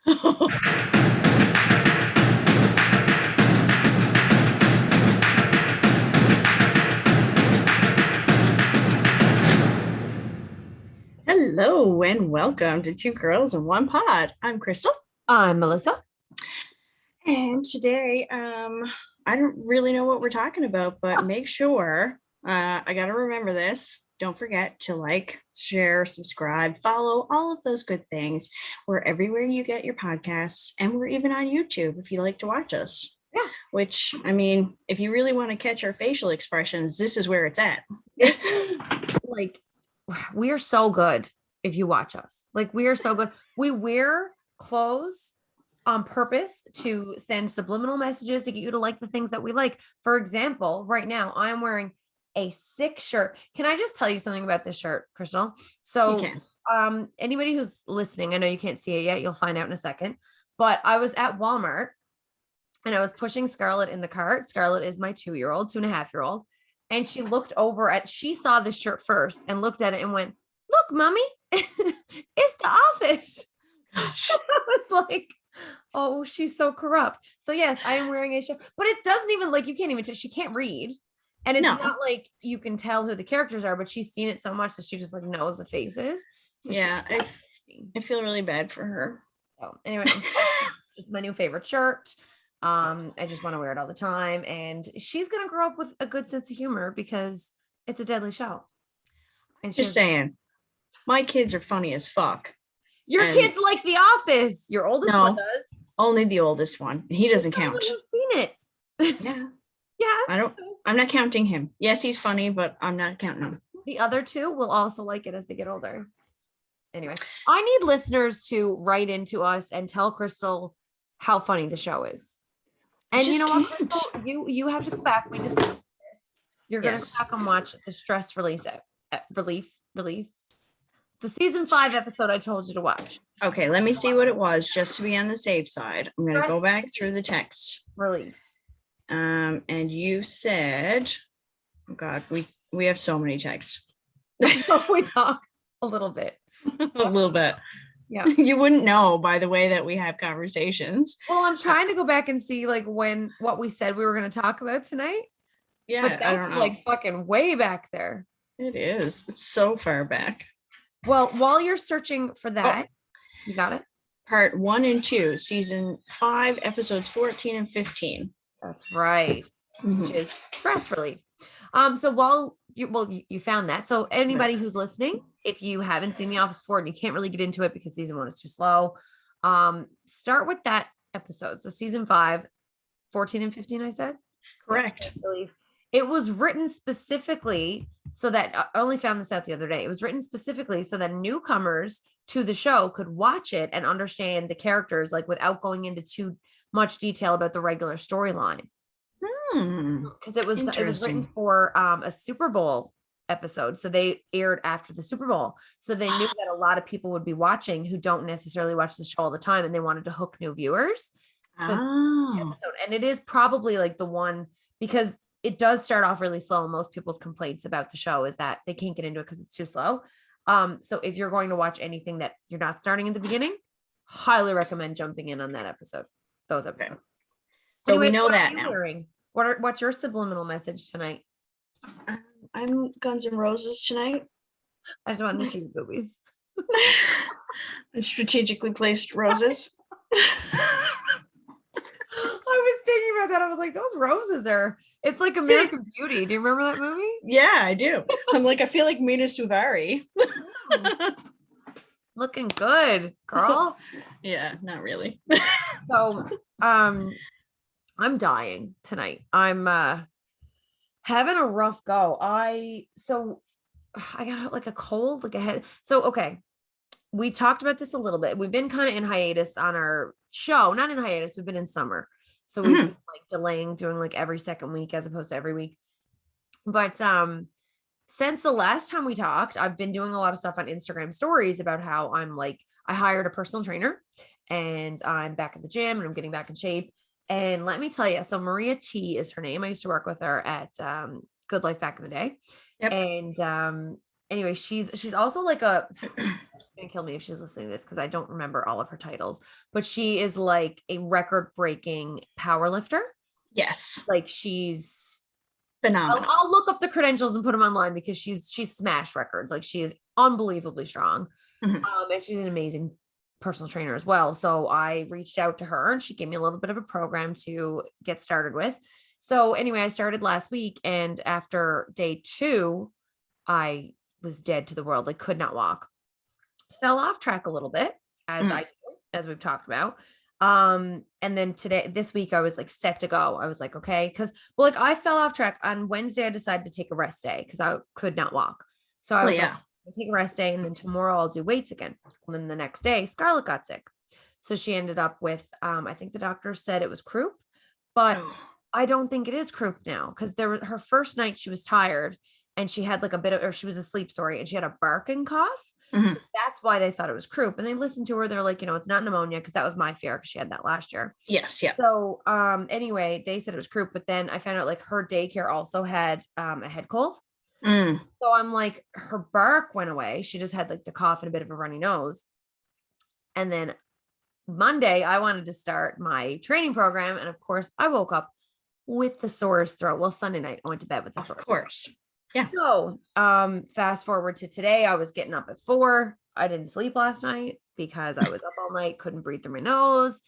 Hello and welcome to Two Girls in One Pod. I'm Crystal. I'm Melissa. And today, I don't really know what we're talking about, but make sure, I got to remember this. Don't forget to like, share, subscribe, follow, all of those good things. We're everywhere you get your podcasts, and we're even on YouTube if you like to watch us. Yeah. Which, I mean, if you really want to catch our facial expressions, this is where it's at. This is like, we are so good if you watch us. Like, we are so good. We wear clothes on purpose to send subliminal messages to get you to like the things that we like. For example, right now I'm wearing a sick shirt. Can I just tell you something about this shirt, Crystal? So anybody who's listening, I know you can't see it yet. You'll find out in a second. But I was at Walmart and I was pushing Scarlett in the cart. Scarlett is my 2.5-year-old. And she looked over she saw this shirt first and looked at it and went, "Look, mommy, it's the office." I was like, oh, she's so corrupt. So yes, I am wearing a shirt, but it doesn't even you can't even tell, she can't read. And it's not like you can tell who the characters are, but she's seen it so much that she just knows the faces. So yeah, I feel really bad for her. So anyway, it's my new favorite shirt. I just want to wear it all the time. And she's going to grow up with a good sense of humor because it's a deadly show. And just saying, my kids are funny as fuck. Your kids like The Office. Your oldest one does. Only the oldest one. He doesn't count. I've seen it. Yeah. Yeah. I'm not counting him. Yes, he's funny, but I'm not counting him. The other two will also like it as they get older. Anyway, I need listeners to write into us and tell Crystal how funny the show is. And you know what, Crystal, you have to go back. We discussed this. You're going to go back and watch the stress relief. The season 5 episode I told you to watch. Okay, let me see what it was just to be on the safe side. I'm going to go back through the text. Relief. And you said, oh God, we have so many texts. We talk a little bit. A little bit. Yeah. You wouldn't know by the way that we have conversations. Well, I'm trying to go back and see what we said we were going to talk about tonight. Yeah, but that's I don't know. Fucking way back there. It is. It's so far back. Well, while you're searching for that, you got it? Part 1 and 2, season 5, episodes 14 and 15. That's right. Which is stress relief. So while you found that. So anybody who's listening, if you haven't seen The Office before and you can't really get into it because season 1 is too slow, start with that episode. So season 5, 14 and 15, I said? Correct. It was written specifically so that I only found this out the other day. It was written specifically so that newcomers to the show could watch it and understand the characters without going into too much detail about the regular storyline. Because it was written for a Super Bowl episode. So they aired after the Super Bowl. So they knew that a lot of people would be watching who don't necessarily watch the show all the time, and they wanted to hook new viewers. And it is probably the one, because it does start off really slow. And most people's complaints about the show is that they can't get into it because it's too slow. So if you're going to watch anything that you're not starting at the beginning, highly recommend jumping in on that episode, those episodes. Okay. So anyway, we know that now. What's your subliminal message tonight? I'm Guns N' Roses tonight. I just wanted to see the boobies. And strategically placed roses. I was thinking about that. I was like, those roses it's like American Beauty. Do you remember that movie? Yeah, I do. I feel like Mina Suvari. Looking good, girl. Yeah, not really. So, I'm dying tonight. I'm having a rough go. I got a cold, a head. So, okay. We talked about this a little bit. We've been kind of in hiatus on our show. Not in hiatus. We've been in summer. So we've been delaying doing every second week as opposed to every week. But since the last time we talked, I've been doing a lot of stuff on Instagram stories about how I hired a personal trainer and I'm back at the gym and I'm getting back in shape. And let me tell you, so Maria T is her name. I used to work with her at Good Life back in the day. Yep. And anyway, she's also gonna kill me if she's listening to this because I don't remember all of her titles, but she is like a record-breaking power lifter. Yes. Like she's Phenomenal. I'll look up the credentials and put them online because she's smashed records. Like she is unbelievably strong. Mhm. And she's an amazing personal trainer as well. So I reached out to her and she gave me a little bit of a program to get started with. So anyway, I started last week, and after day 2, I was dead to the world, like could not walk. Fell off track a little bit, as I Mhm. do, as we've talked about. And then this week I was like set to go. I was like, okay, because well, like I fell off track on Wednesday. I decided to take a rest day because I could not walk. So I Well, was like, yeah. I'll take a rest day, and then tomorrow I'll do weights again. And then the next day, Scarlett got sick. So she ended up with I think the doctor said it was croup, but Oh, I don't think it is croup now, because there was her first night she was tired and she had like a bit of, or she was asleep, sorry, and she had a barking cough. mhm. So that's why they thought it was croup. And they listened to her. They're like, it's not pneumonia, because that was my fear because she had that last year. Yes. Yeah. So anyway, they said it was croup, but then I found out like her daycare also had a head cold. Mm. So I'm like, her bark went away. She just had like the cough and a bit of a runny nose. And then Monday, I wanted to start my training program. And of course, I woke up with the sorest throat. Well, Sunday night, I went to bed with the Of sore throat. course. Yeah. So, fast forward to today, I was getting up at 4. I didn't sleep last night because I was up all night, couldn't breathe through my nose.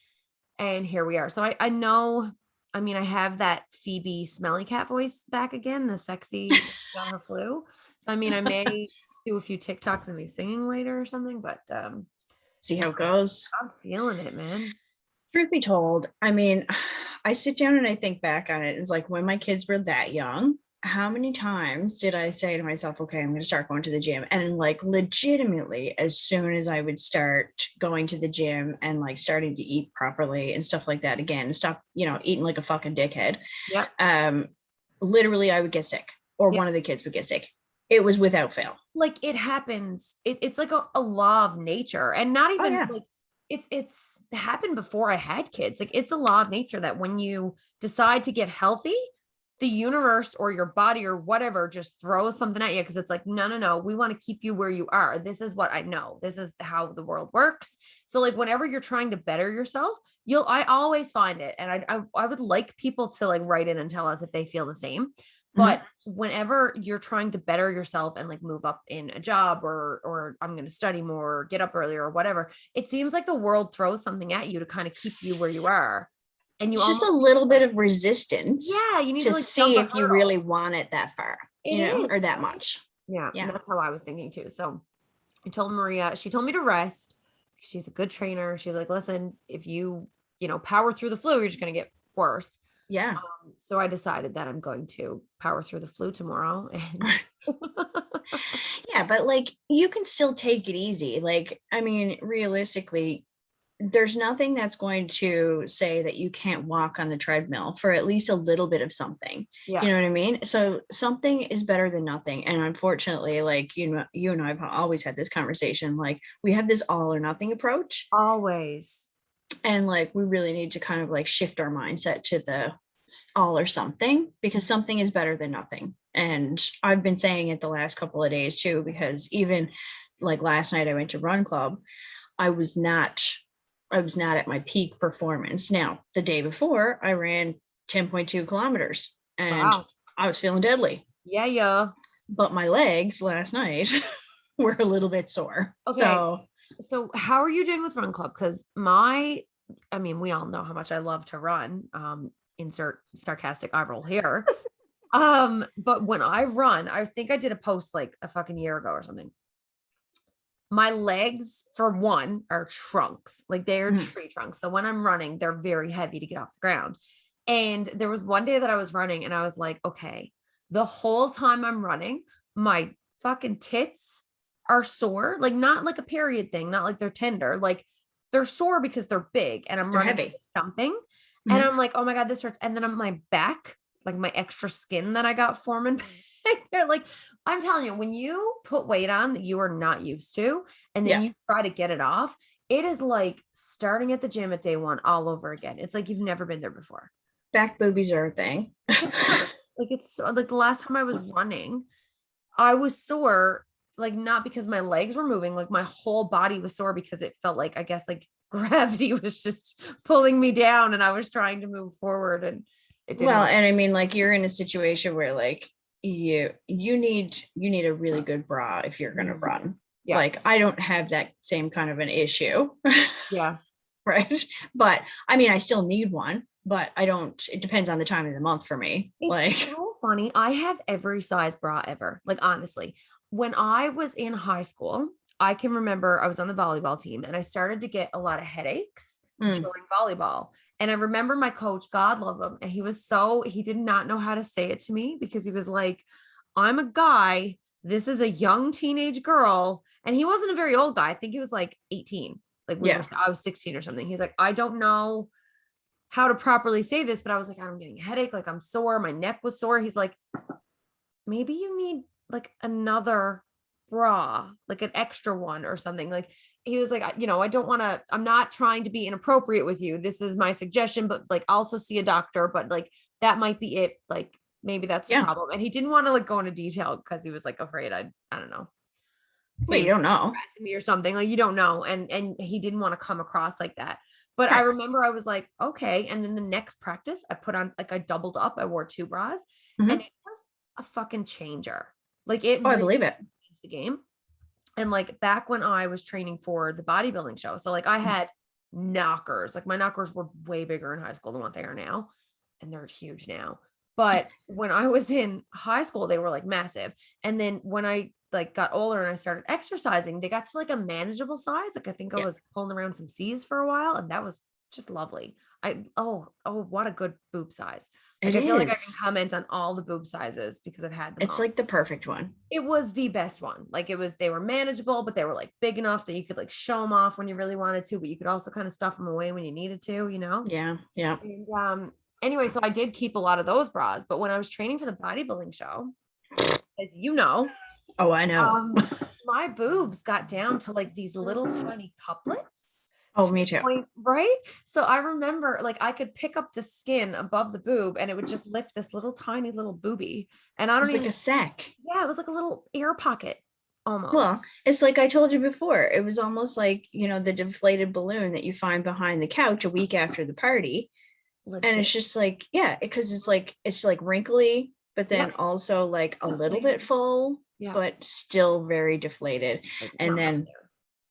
And here we are. So I know, I mean, I have that Phoebe smelly cat voice back again, the sexy got her flu. So, I mean, I may do a few TikToks and me singing later or something, but See how it goes. I'm feeling it, man. Truth be told, I mean, I sit down and I think back on it. It's like when my kids were that young, how many times did I say to myself, okay, I'm going to start going to the gym? And like legitimately, as soon as I would start going to the gym and like starting to eat properly and stuff like that again, stop, eating like a fucking dickhead. Yep. Um, literally I would get sick, or Yep. one of the kids would get sick. It was without fail. Like it happens. It's like a law of nature, and not Oh even yeah. like it's happened before I had kids. Like it's a law of nature that when you decide to get healthy, the universe or your body or whatever just throws something at you, because it's like, no, no, no, we want to keep you where you are. This is what I know. This is how the world works. So like whenever you're trying to better yourself, I always find it. And I would like people to like write in and tell us if they feel the same. Mhm. But whenever you're trying to better yourself and like move up in a job, or I'm going to study more, or get up earlier or whatever, it seems like the world throws something at you to kind of keep you where you are. And you It's just almost a little bit of resistance yeah, you need to to like jump see a if you really hurdle. want it that far, It is, or that right? much. Yeah, and Yeah. that's how I was thinking too. So I told Maria, she told me to rest. She's a good trainer. She's like, listen, if you power through the flu, you're just going to get worse. Yeah. So I decided that I'm going to power through the flu tomorrow. And Yeah, but like you can still take it easy. Like, I mean, realistically, there's nothing that's going to say that you can't walk on the treadmill for at least a little bit of something. You yeah, know what I mean? So something is better than nothing. And unfortunately, like, you and I have always had this conversation. Like, we have this all or nothing approach. always. And like, we really need to kind of like shift our mindset to the all or something, because something is better than nothing. And I've been saying it the last couple of days too, because even like last night I went to run club. I was not at my peak performance. Now, the day before, I ran 10.2 kilometers and Wow. I was feeling deadly. Yeah, yeah. But my legs last night were a little bit sore. Okay. So, So how are you doing with Run Club? Because I mean, we all know how much I love to run. Insert sarcastic eye roll here. But when I run, I think I did a post like a fucking year ago or something. My legs, for one, are trunks, like they're mhm, tree trunks. So when I'm running, they're very heavy to get off the ground. And there was one day that I was running and I was like, okay, the whole time I'm running, my fucking tits are sore, like not like a period thing, not like they're tender, like they're sore because they're big and I'm they're running heavy. jumping. And Mhm. I'm like, oh my God, this hurts. And then on my back, like my extra skin that I got forming back there, like I'm telling you, when you put weight on that you are not used to, and then Yeah. you try to get it off, it is like starting at the gym at day 1 all over again. It's like you've never been there before. Back boobies are a thing. Like it's like the last time I was running, I was sore like not because my legs were moving, like my whole body was sore because it felt like, I guess, like gravity was just pulling me down and I was trying to move forward and it didn't Well, work. and I mean, like you're in a situation where like you need a really good bra if you're gonna run. Yeah. Like I don't have that same kind of an issue. Yeah. Right. But I mean, I still need one, but I don't, it depends on the time of the month for me. It's Like, so funny. I have every size bra ever. Like, honestly, when I was in high school, I can remember I was on the volleyball team and I started to get a lot of headaches mm, during volleyball. And I remember my coach, God love him, and he did not know how to say it to me because he was like, I'm a guy. This is a young teenage girl. And he wasn't a very old guy. I think he was like 18. Like yeah. I was 16 or something. He's like, I don't know how to properly say this, but I was like, I'm getting a headache, like I'm sore, my neck was sore. He's like, maybe you need like another bra, like an extra one or something. Like he was like, I don't want to, I'm not trying to be inappropriate with you. This is my suggestion, but like also see a doctor, but like that might be it. Like maybe that's the Yeah. problem. And he didn't want to like go into detail because he was like afraid I don't know, But say you he's don't know. harassing me or something. Like you don't know. And he didn't want to come across like that. But I Right. remember I was like, okay. And then the next practice, I put on like I doubled up. I wore 2 bras, and Mm-hmm. it was a fucking changer. Like it Oh, I really believe it. changed the game. And like back when I was training for the bodybuilding show, so like I had knockers. Like my knockers were way bigger in high school than what they are now, and they're huge now. But when I was in high school, they were like massive. And then when I like got older and I started exercising, they got to like a manageable size. Like I think I Yeah. was pulling around some C's for a while, and that was just lovely. What a good boob size. Like It I feel like I can is. comment on all the boob sizes because I've had them It's all. like the perfect one. It was the best one. Like they were manageable, but they were like big enough that you could like show them off when you really wanted to, but you could also kind of stuff them away when you needed to, you know? Yeah. Yeah. And anyway, so I did keep a lot of those bras, but when I was training for the bodybuilding show, as you know, Oh, I know. my boobs got down to like these little tiny couplets. Oh, me too. Point, right? So I remember like I could pick up the skin above the boob and it would just lift this little tiny little boobie. And I don't It's like even, a sack. yeah, it was like a little air pocket almost. Well, it's like I told you before. It was almost like, the deflated balloon that you find behind the couch a week after the party. And it's Legit. just like, yeah, because it's like wrinkly, but then Yep. also like a little bit full, Yeah. but still very deflated. Like And not much then there.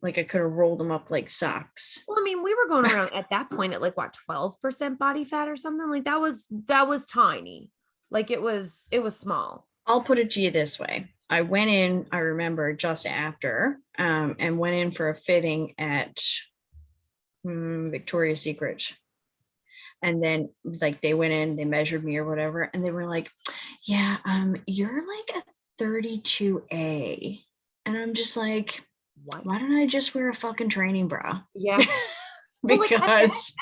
like I could have rolled them up like socks. Well, I mean, we were going around at that point at like what 12% body fat or something. Like that was tiny. Like it was small. I'll put it to you this way. I went in, I remember just after, and went in for a fitting at Victoria's Secret. And then like they went in, they measured me or whatever, and they were like, yeah, you're like a 32A. And I'm just like, What? why don't I just wear a fucking training bra? Yeah. Well, like Because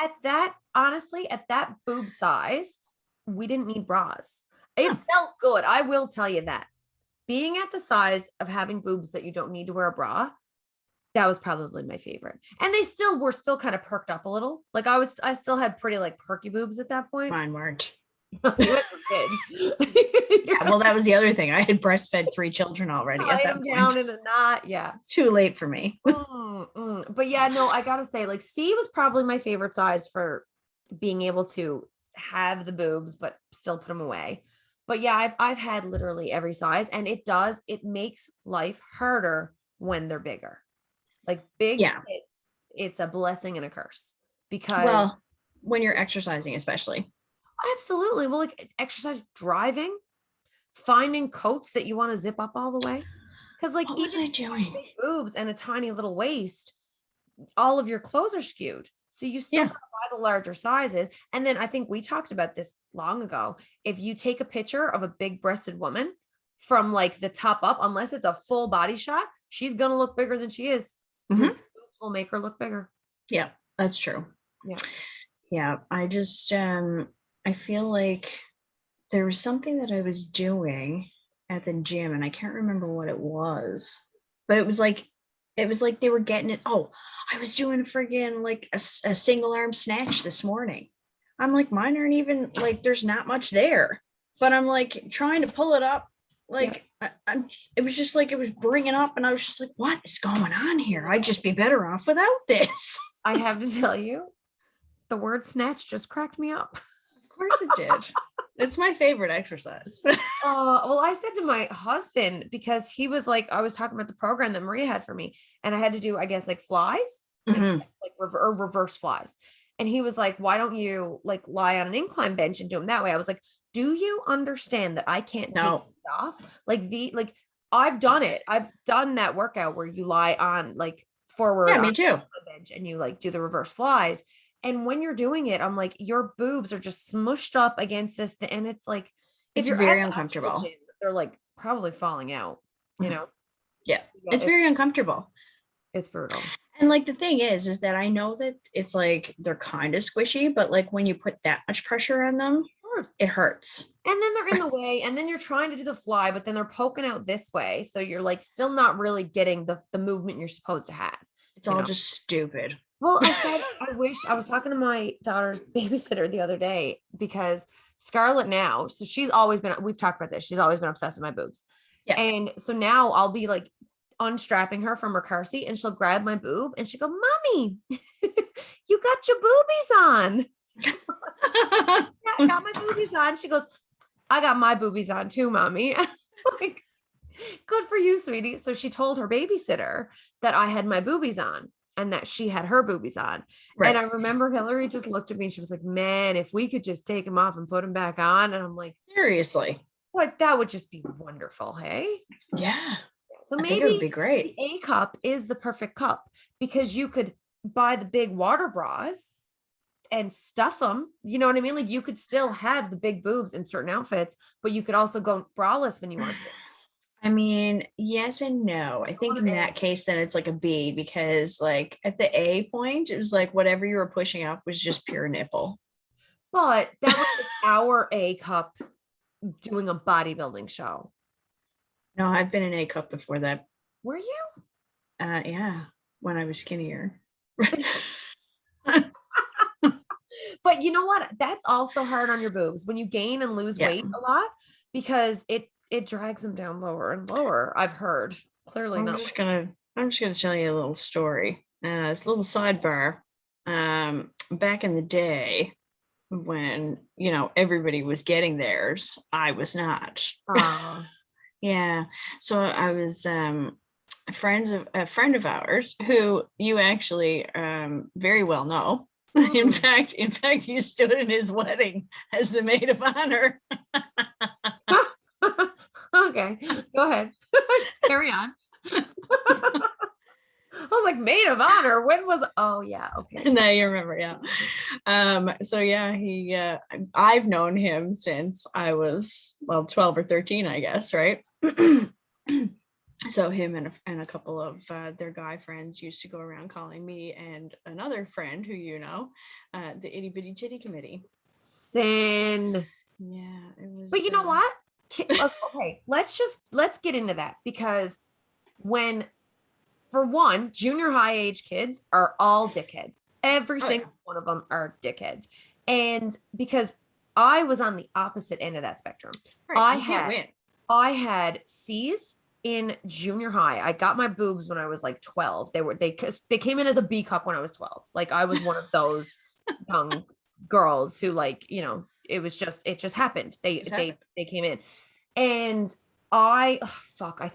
honestly, at that boob size, we didn't need bras. It No. felt good. I will tell you that. Being at the size of having boobs that you don't need to wear a bra, that was probably my favorite. And they were still kind of perked up a little. Like I still had pretty like perky boobs at that point. Mine weren't. You had some kids. Yeah, well, that was the other thing. I had breastfed 3 children already at Tied that them point. down in a knot. Yeah. Too late for me. But yeah, no, I gotta say, like C was probably my favorite size for being able to have the boobs, but still put them away. But yeah, I've had literally every size, and it makes life harder when they're bigger. Like big Yeah. tits, it's a blessing and a curse because Well, when you're exercising, especially. absolutely. Well, like exercise, driving, finding coats that you want to zip up all the way. Because like What was even I if you have doing? big boobs and a tiny little waist, all of your clothes are skewed. So you still Yeah. gotta buy the larger sizes. And then I think we talked about this long ago. If you take a picture of a big breasted woman from like the top up, unless it's a full body shot, she's gonna look bigger than she is. Mhm. Boobs will make her look bigger. Yeah, that's true. Yeah. Yeah, I just I feel like there was something that I was doing at the gym and I can't remember what it was. But it was like they were getting it. Oh, I was doing friggin' like a single arm snatch this morning. I'm like, mine aren't even like there's not much there. But I'm like trying to pull it up. Like it was just like it was bringing up, and I was just like, what is going on here? I'd just be better off without this. I have to tell you, the word snatch just cracked me up. Of course it did. It's my favorite exercise. Well, I said to my husband, because he was like, I was talking about the program that Maria had for me, and I had to do, I guess, like flies, Mhm. like reverse flies. And he was like, why don't you like lie on an incline bench and do them that way? I was like, do you understand that I can't take No. it off? Like I've done it. I've done that workout where you lie on like forward Yeah, on me too. the bench and you like do the reverse flies. And when you're doing it, I'm like, your boobs are just smushed up against this, and it's like, if It's you're at very the actual uncomfortable. gym, they're like probably falling out, you know? Yeah, Yeah, it's very uncomfortable. it's brutal. And like the thing is that I know that it's like they're kind of squishy, but like when you put that much pressure on them, it hurts. And then they're in the way, and then you're trying to do the fly, but then they're poking out this way. So you're like still not really getting the movement you're supposed to have. It's all just stupid. Well, I said, I wish I was talking to my daughter's babysitter the other day, because Scarlett now, so she's always been, we've talked about this, she's always been obsessed with my boobs. Yeah. And so now I'll be like unstrapping her from her car seat, and she'll grab my boob and she'll go, Mommy, you got your boobies on. Yeah, I got my boobies on. She goes, I got my boobies on too, Mommy. Like, good for you, sweetie. So she told her babysitter that I had my boobies on and that she had her boobies on. Right. And I remember Hillary just looked at me and she was like, man, if we could just take them off and put them back on. And I'm like, Seriously. what? That would just be wonderful. Hey. Yeah. So I think it would be maybe great. the A cup is the perfect cup, because you could buy the big water bras and stuff them. You know what I mean? Like you could still have the big boobs in certain outfits, but you could also go braless when you want to. I mean, yes and no. I think in that case, then it's like a B, because like at the A point, it was like whatever you were pushing up was just pure nipple. But that was like our A cup doing a bodybuilding show. No, I've been in A cup before that. Were you? Yeah, when I was skinnier. But you know what? That's also hard on your boobs when you gain and lose Yeah. weight a lot, because it drags them down lower and lower. I've heard. Clearly I'm not. just gonna tell you a little story. It's a little sidebar. Back in the day when everybody was getting theirs, I was not. Oh. Yeah. So I was a friend of ours who you actually very well know. In fact, you stood in his wedding as the maid of honor. Okay, go ahead. Carry on. I was like, maid of honor. When was? Oh yeah, okay. Now you remember, yeah. So yeah, I've known him since I was 12 or 13, I guess, right? So him and a couple of their guy friends used to go around calling me and another friend who the itty bitty titty committee. Sin. Yeah, it was. But you know what? Okay, let's get into that, because for one, junior high age kids are all dickheads. Every single one of them are dickheads. And because I was on the opposite end of that spectrum, right, can't win. I had C's in junior high. I got my boobs when I was like 12. They came in as a B cup when I was 12. Like I was one of those young girls who it just happened. They came in. And I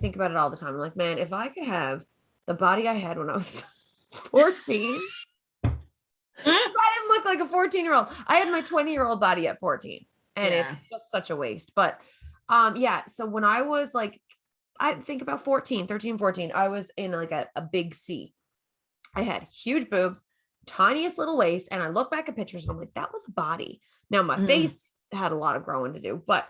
think about it all the time. I'm like, man, if I could have the body I had when I was 14, I didn't look like a 14-year-old. I had my 20-year-old body at 14, and it's just such a waste. But so when I was like, I think about 13, 14, I was in like a big C. I had huge boobs, tiniest little waist, and I look back at pictures and I'm like, that was a body. Now my face had a lot of growing to do, but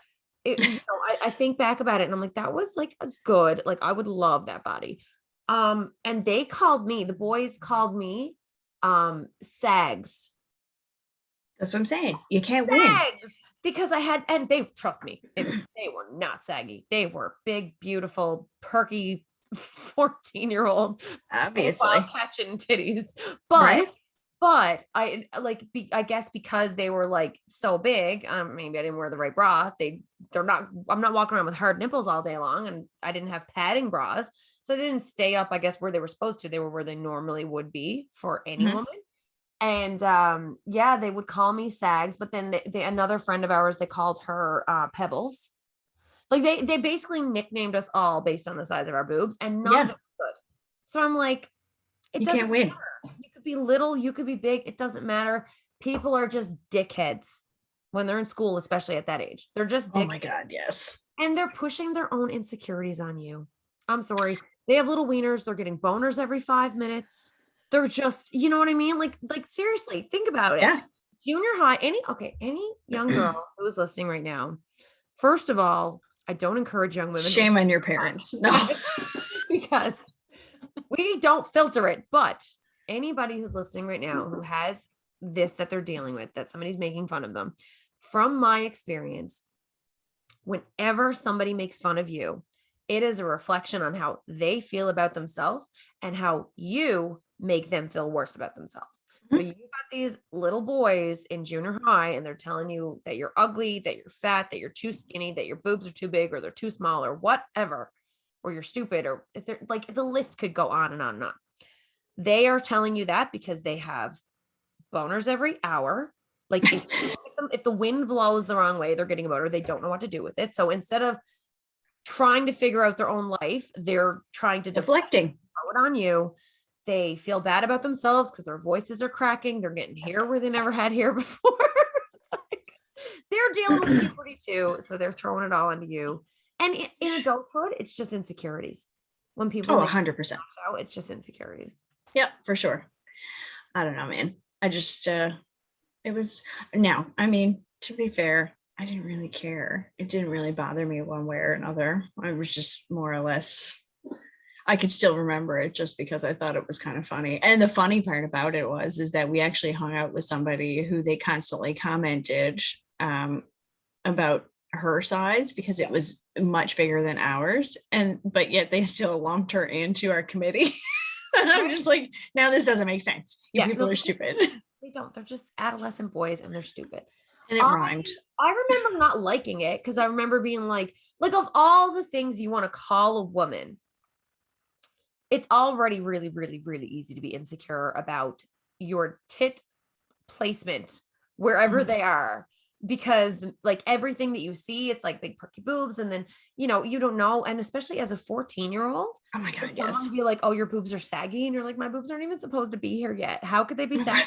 I think back about it and I'm like, that was like a good, like I would love that body. And the boys called me sags. That's what I'm saying. You can't win. Because and they, trust me, they were not saggy. They were big, beautiful, perky 14-year-old obviously catching titties. But right? But I guess because they were like so big, maybe I didn't wear the right bra. I'm not walking around with hard nipples all day long, and I didn't have padding bras. So they didn't stay up, I guess, where they were supposed to. They were where they normally would be for any Mhm. woman. And yeah, they would call me Sags, but then another friend of ours, they called her Pebbles. Like they basically nicknamed us all based on the size of our boobs, and none of Yeah, it was good. So I'm like, it you doesn't can't win. matter. You could be little, you could be big, it doesn't matter. People are just dickheads when they're in school, especially at that age. They're just Oh my dickheads. God, yes. And they're pushing their own insecurities on you. I'm sorry. They have little wieners, they're getting boners every 5 minutes. They're just, you know what I mean? Like seriously, think about it. Yeah. Junior high, any young girl who is listening right now, first of all, I don't encourage young women Shame on your parents. No. because we don't filter it. But anybody who's listening right now who has this that they're dealing with, that somebody's making fun of them, from my experience, whenever somebody makes fun of you, it is a reflection on how they feel about themselves and how you make them feel worse about themselves. So Mhm. you got these little boys in junior high, and they're telling you that you're ugly, that you're fat, that you're too skinny, that your boobs are too big, or they're too small, or whatever, or you're stupid, or if they're like, the list could go on and on and on. They are telling you that because they have boners every hour. Like if the wind blows the wrong way, they're getting a boner. They don't know what to do with it. So instead of trying to figure out their own life, they're trying to Deflecting. throw it on you. They feel bad about themselves because their voices are cracking. They're getting hair where they never had hair before. They're dealing with puberty too, so they're throwing it all onto you. And in adulthood, it's just insecurities. When people Oh, make 100%. out, it's just insecurities. Yeah, for sure. I don't know, man. I just, it was, now, I mean, to be fair, I didn't really care. It didn't really bother me one way or another. I was just more or less, I could still remember it just because I thought it was kind of funny. And the funny part about it is that we actually hung out with somebody who they constantly commented about her size because it was much bigger than ours. But yet they still lumped her into our committee. I'm just like, now this doesn't make sense. You people are stupid. They don't. They're just adolescent boys, and they're stupid. And it rhymed. I remember not liking it because I remember being like of all the things you want to call a woman, it's already really, really, really easy to be insecure about your tit placement wherever they are, because like everything that you see, it's like big perky boobs, and then you don't know, and especially as a 14-year-old, oh my God, someone yes. would be like, oh, your boobs are saggy, and you're like, my boobs aren't even supposed to be here yet. How could they be saggy?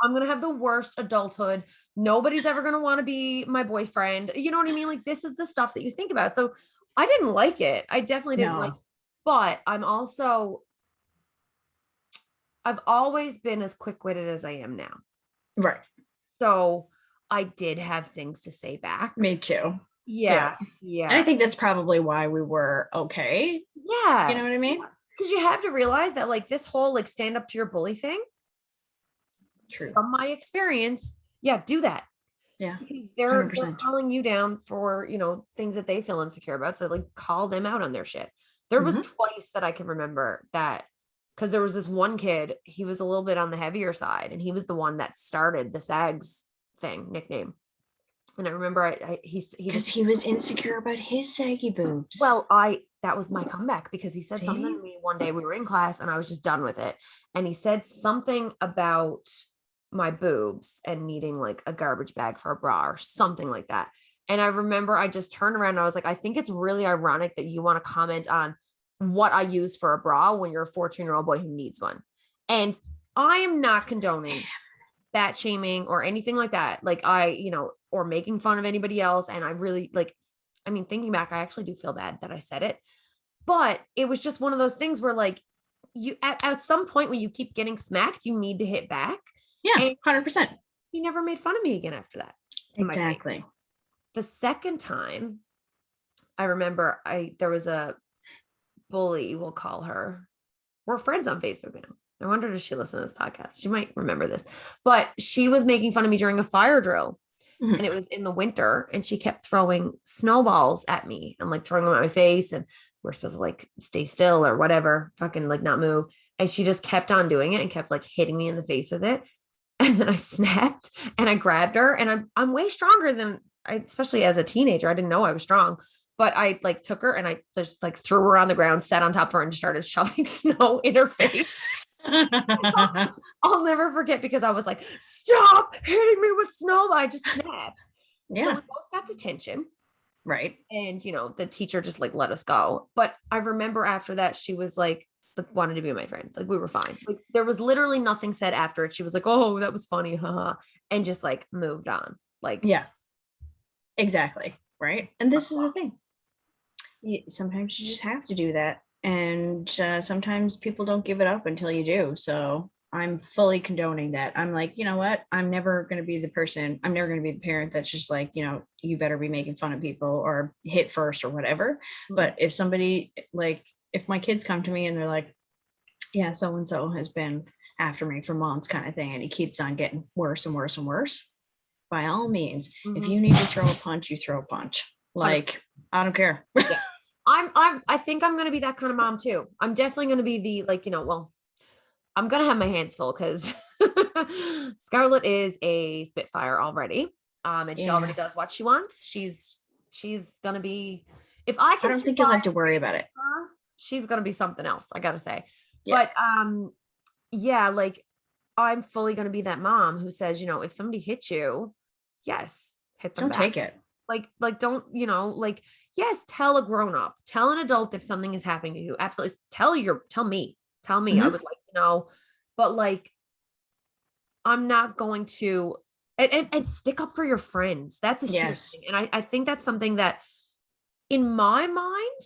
I'm gonna have the worst adulthood. Nobody's ever gonna want to be my boyfriend. You know what I mean? Like, this is the stuff that you think about. So I didn't like it. I definitely didn't like it. But I've always been as quick-witted as I am now. Right. So I did have things to say back. Me too. Yeah. And I think that's probably why we were okay. Yeah. You know what I mean? Because you have to realize that like this whole like stand up to your bully thing. True. From my experience, yeah, do that. Yeah. Because they're calling you down for, things that they feel insecure about. So like call them out on their shit. There was twice that I can remember that, because there was this one kid, he was a little bit on the heavier side, and he was the one that started the SAGS nickname. And I remember because he was insecure about his saggy boobs. Well, that was my comeback, because he said something to me one day. We were in class and I was just done with it. And he said something about my boobs and needing like a garbage bag for a bra or something like that. And I remember I just turned around and I was like, I think it's really ironic that you want to comment on what I use for a bra when you're a 14-year-old boy who needs one. And I am not condoning fat shaming or anything like that. Like or making fun of anybody else. And I really thinking back, I actually do feel bad that I said it, but it was just one of those things where like you, at some point when you keep getting smacked, you need to hit back. Yeah. 100%. He never made fun of me again after that. Exactly. The second time I remember there was a bully, we'll call her. We're friends on Facebook now. I wonder if she listens to this podcast. She might remember this, but she was making fun of me during a fire drill. And it was in the winter, and she kept throwing snowballs at me and like throwing them at my face, and we're supposed to like stay still or whatever, fucking like not move. And she just kept on doing it and kept like hitting me in the face with it. And then I snapped and I grabbed her, and I'm way stronger than especially as a teenager. I didn't know I was strong, but I like took her and I just like threw her on the ground, sat on top of her, and just started shoving snow in her face. I'll never forget, because I was like, stop hitting me with snow. I just snapped. So we Yeah. both got detention. Right. And the teacher just like let us go. But I remember after that, she was like wanted to be my friend. Like we were fine. Like there was literally nothing said after it. She was like, oh, that was funny, haha, and just like moved on. Like, Yeah, exactly. Right. And this is the thing. Sometimes you just have to do that. And sometimes people don't give it up until you do. So I'm fully condoning that. I'm like, you know what? I'm never going to be the person. I'm never going to be the parent that's just like, you better be making fun of people or hit first or whatever. But if somebody, like, if my kids come to me and they're like, yeah, so and so has been after me for months, kind of thing, and he keeps on getting worse and worse and worse, by all means, if you need to throw a punch, you throw a punch. Like, I don't care. Yeah. I think I'm gonna be that kind of mom too. I'm definitely gonna be the well, I'm gonna have my hands full because Scarlett is a Spitfire already. And she already does what she wants. She's gonna be, if I can don't think you'll have to worry about it. She's gonna be something else, I gotta say. Yeah. But yeah, like I'm fully gonna be that mom who says, if somebody hits you, yes, hit them Don't back. take it. Like don't, yes, tell a grown-up, tell an adult if something is happening to you. Absolutely. Tell me. I would like to know. But like, I'm not going to, and stick up for your friends. That's a huge thing. And I think that's something that in my mind,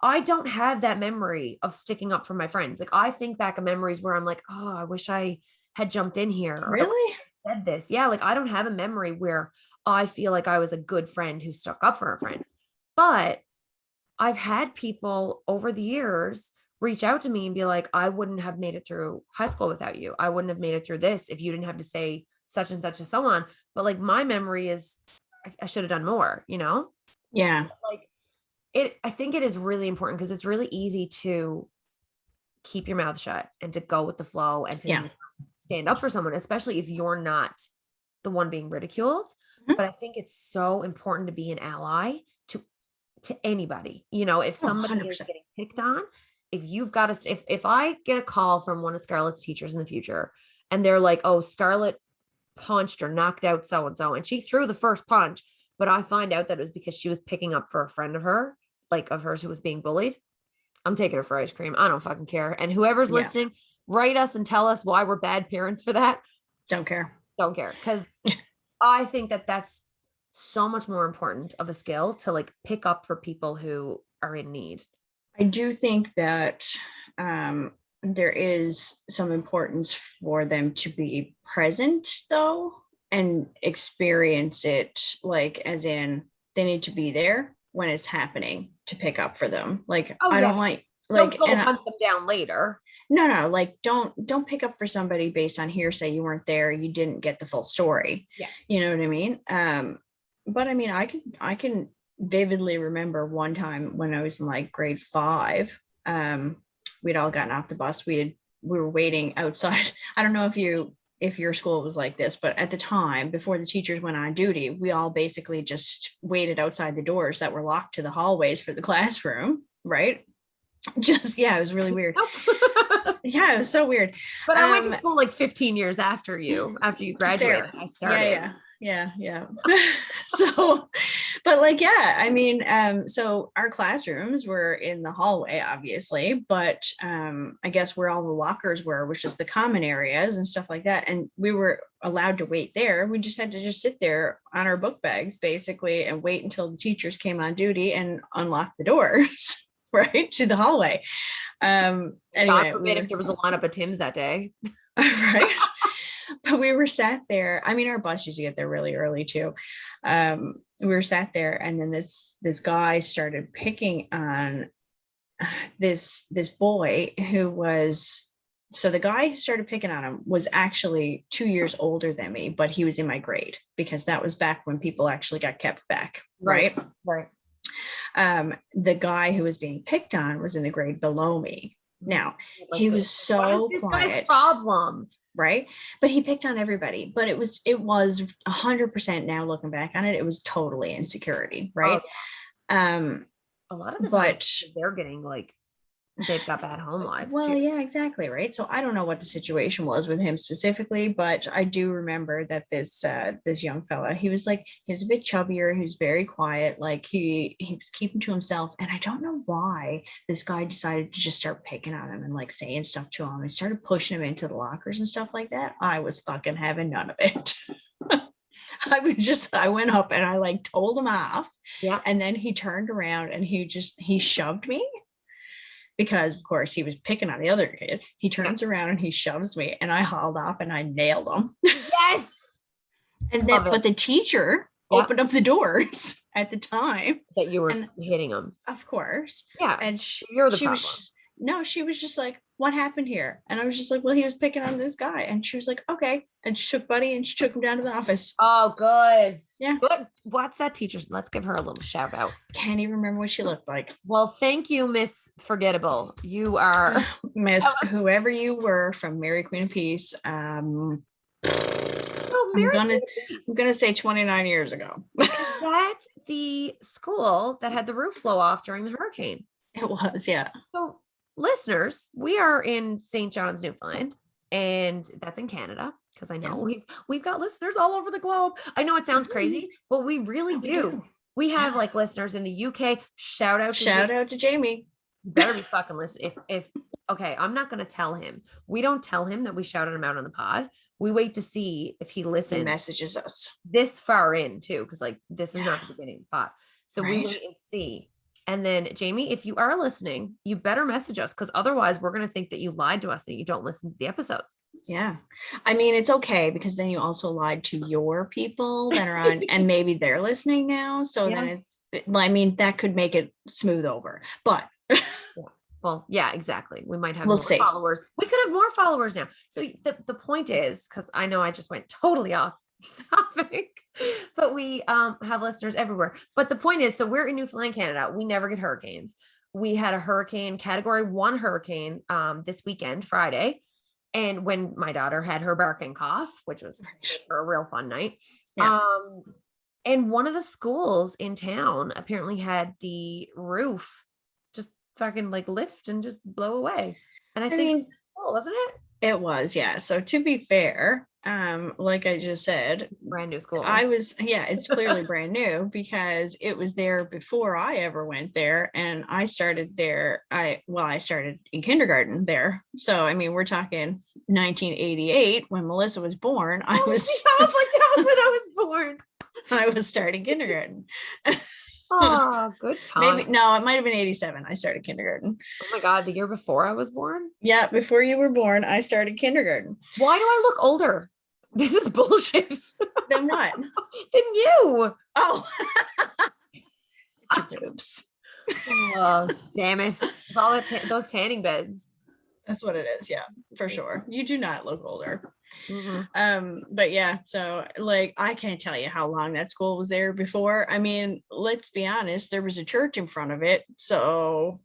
I don't have that memory of sticking up for my friends. Like I think back of memories where I'm like, oh, I wish I had jumped in here. Really? Said this. Yeah. Like I don't have a memory where I feel like I was a good friend who stuck up for her friends. But I've had people over the years reach out to me and be like, I wouldn't have made it through high school without you. I wouldn't have made it through this if you didn't have to say such and such and so on. But like my memory is, I should have done more, Yeah. Like I think it is really important because it's really easy to keep your mouth shut and to go with the flow and to stand up for someone, especially if you're not the one being ridiculed. But I think it's so important to be an ally to anybody. If somebody 100%. is getting picked on, if you've got to, if I get a call from one of Scarlett's teachers in the future and they're like, oh, Scarlett punched or knocked out so-and-so, and she threw the first punch, but I find out that it was because she was picking up for a friend of her, like of hers who was being bullied, I'm taking her for ice cream. I don't fucking care. And whoever's listening, write us and tell us why we're bad parents for that. Don't care. Because I think that that's so much more important of a skill to like pick up for people who are in need. I do think that there is some importance for them to be present though and experience it, like as in they need to be there when it's happening to pick up for them. Like I don't like don't go hunt them down later. No, like don't pick up for somebody based on hearsay. You weren't there, you didn't get the full story. Yeah. You know what I mean? But I mean, I can vividly remember one time when I was in like grade 5. We'd all gotten off the bus. We were waiting outside. I don't know if your school was like this, but at the time, before the teachers went on duty, we all basically just waited outside the doors that were locked to the hallways for the classroom, right? Just it was really weird. Yeah, it was so weird. But I went to school like 15 years after you graduated. I started. Yeah. So, but like, I mean, so our classrooms were in the hallway, obviously, but I guess where all the lockers were, which is the common areas and stuff like that. And we were allowed to wait there. We just had to just sit there on our book bags, basically, and wait until the teachers came on duty and unlock the doors. Right to the hallway. Anyway, God forbid if there was a lineup of Tim's that day. Right. But we were sat there. I mean, our bus used to get there really early too. We were sat there, and then this guy started picking on this boy who was. So the guy who started picking on him was actually 2 years older than me, but he was in my grade because that was back when people actually got kept back. Right. The guy who was being picked on was in the grade below me. Now he was so quiet. Guy's problem. right? But he picked on everybody. But it was 100%, now looking back on it, it was totally insecurity, Oh, right? Um, a lot of the time but they're getting like they've got bad home lives well, too. yeah, exactly, right. So I don't know what the situation was with him specifically, but I do remember that this young fella, he was a bit chubbier, he was very quiet, like he was keeping to himself, and I don't know why this guy decided to just start picking on him and like saying stuff to him and started pushing him into the lockers and stuff like that. I was fucking having none of it. I went up and I like told him off, Yeah. and then he turned around and he shoved me, because of course he was picking on the other kid. He turns around and he shoves me, and I hauled off and I nailed him. Yes. And then, but the teacher opened up the doors at the time that you were and, hitting them. of course. Yeah. And you're the she problem. she was just like, what happened here? And I was just like, well, he was picking on this guy. And she was like, okay. And she took Buddy and she took him down to the office. Oh, good. Yeah. Good. What's that teacher's? Let's give her a little shout out. Can't even remember what she looked like. Well, thank you, Miss Forgettable. You are Miss whoever you were from Mary Queen of Peace. I'm gonna say 29 years ago. That's the school that had the roof blow off during the hurricane. It was, yeah. So, listeners, we are in St. John's, Newfoundland, and that's in Canada, because I know we've got listeners all over the globe. I know it sounds crazy, but we really do. We have like listeners in the UK. Shout out to Jamie. You better be fucking listening. If okay, I'm not gonna tell him. We don't tell him that we shouted him out on the pod. We wait to see if he listens. He messages us this far in too, because like this is not the beginning of the pod. So we wait and see. And then Jamie, if you are listening, you better message us, because otherwise we're gonna think that you lied to us and you don't listen to the episodes. Yeah. I mean, it's okay, because then you also lied to your people that are on and maybe they're listening now. So then that could make it smooth over. But well, yeah, exactly. We might have more followers. We could have more followers now. So the point is, because I know I just went totally off topic, but we have listeners everywhere. But the point is, so we're in Newfoundland, Canada. We never get hurricanes. We had a hurricane, category 1 hurricane this weekend, Friday. And when my daughter had her bark and cough, which was a real fun night. Yeah. And one of the schools in town apparently had the roof just fucking like lift and just blow away. And I think, wasn't it? It was, yeah. So to be fair, like I just said, brand new school. It's clearly brand new, because it was there before I ever went there, and I started there. I started in kindergarten there. So I mean, we're talking 1988 when Melissa was born. I was like, that was when I was born. I was starting kindergarten. Oh, good time. Maybe no, it might have been 87. I started kindergarten. Oh my God, the year before I was born? Yeah, before you were born, I started kindergarten. Why do I look older? This is bullshit. Then what? Than you. Oh. Your boobs. Oh, damn it. It's all those tanning beds. That's what it is. Yeah, for sure. You do not look older. Mm-hmm. But yeah, so like, I can't tell you how long that school was there before. I mean, let's be honest, there was a church in front of it. So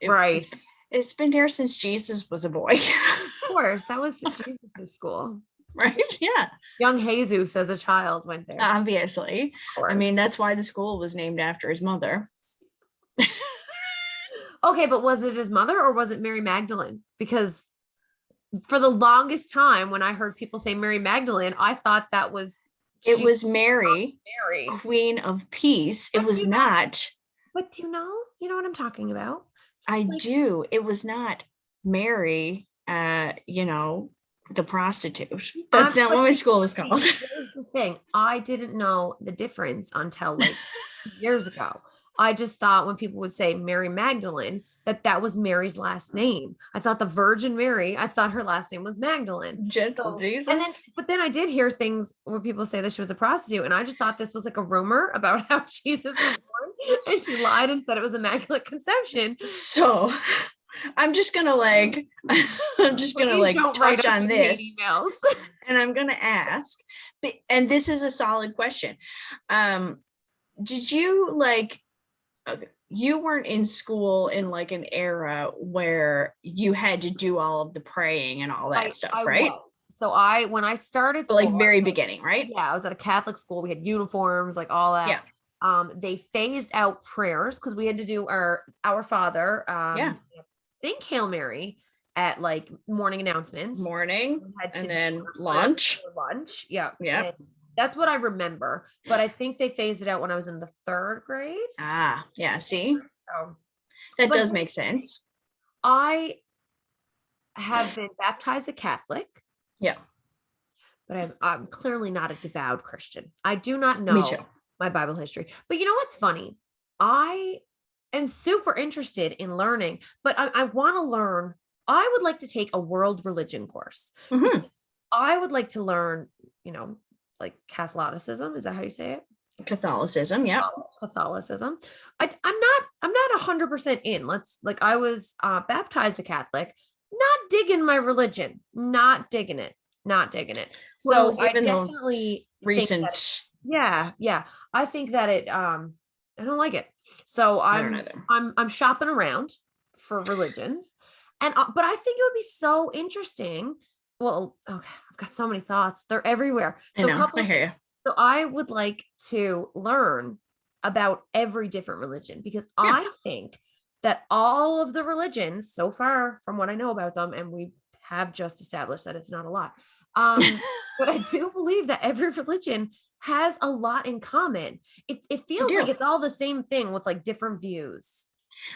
it's been there since Jesus was a boy. Of course, that was Jesus' school. Right? Yeah. Young Jesus as a child went there. Obviously. I mean, that's why the school was named after his mother. Okay, but was it his mother or was it Mary Magdalene? Because for the longest time, when I heard people say Mary Magdalene, I thought that was Mary, Queen of Peace. It was not. But do you know? You know what I'm talking about? I do. It was not Mary, the prostitute. That's not what my school was called. Here's the thing. I didn't know the difference until like years ago. I just thought when people would say Mary Magdalene, that was Mary's last name. I thought the Virgin Mary, I thought her last name was Magdalene. Gentle Jesus. But then I did hear things where people say that she was a prostitute, and I just thought this was like a rumor about how Jesus was born, and she lied and said it was Immaculate Conception. So I'm just gonna touch on this, and I'm gonna ask, and this is a solid question. Did you you weren't in school in like an era where you had to do all of the praying and all that stuff, right? So when I started But like school, very beginning, right? yeah, I was at a Catholic school. We had uniforms, like all Yeah. that. They phased out prayers because we had to do our Father, Yeah. I think Hail Mary at like morning announcements. Morning We had to and do then our prayer lunch. before lunch. Yeah. Yeah. And that's what I remember. But I think they phased it out when I was in the 3rd grade. Ah, yeah. See, So, that but does make sense. I have been baptized a Catholic, Yeah. but I'm clearly not a devout Christian. I do not Me know too. my Bible history. But you know what's funny? I am super interested in learning, but I want to learn. I would like to take a world religion course. Mhm. I would like to learn, like Catholicism. Is that how you say it? Catholicism. Yeah. Catholicism. I'm not 100% in. I was baptized a Catholic, not digging my religion, not digging it, not digging it. Well, So I even though definitely think that, recent, yeah. I think that I don't like it. So I don't know them. I'm shopping around for religions. And but I think it would be so interesting. Well, okay, I've got so many thoughts. They're everywhere. I So a know. couple I of hear things. you. So I would like to learn about every different religion because Yeah. I think that all of the religions so far from what I know about them, and we have just established that it's not a lot. But I do believe that every religion has a lot in common. It I feels like do. it's all the same thing with like different views.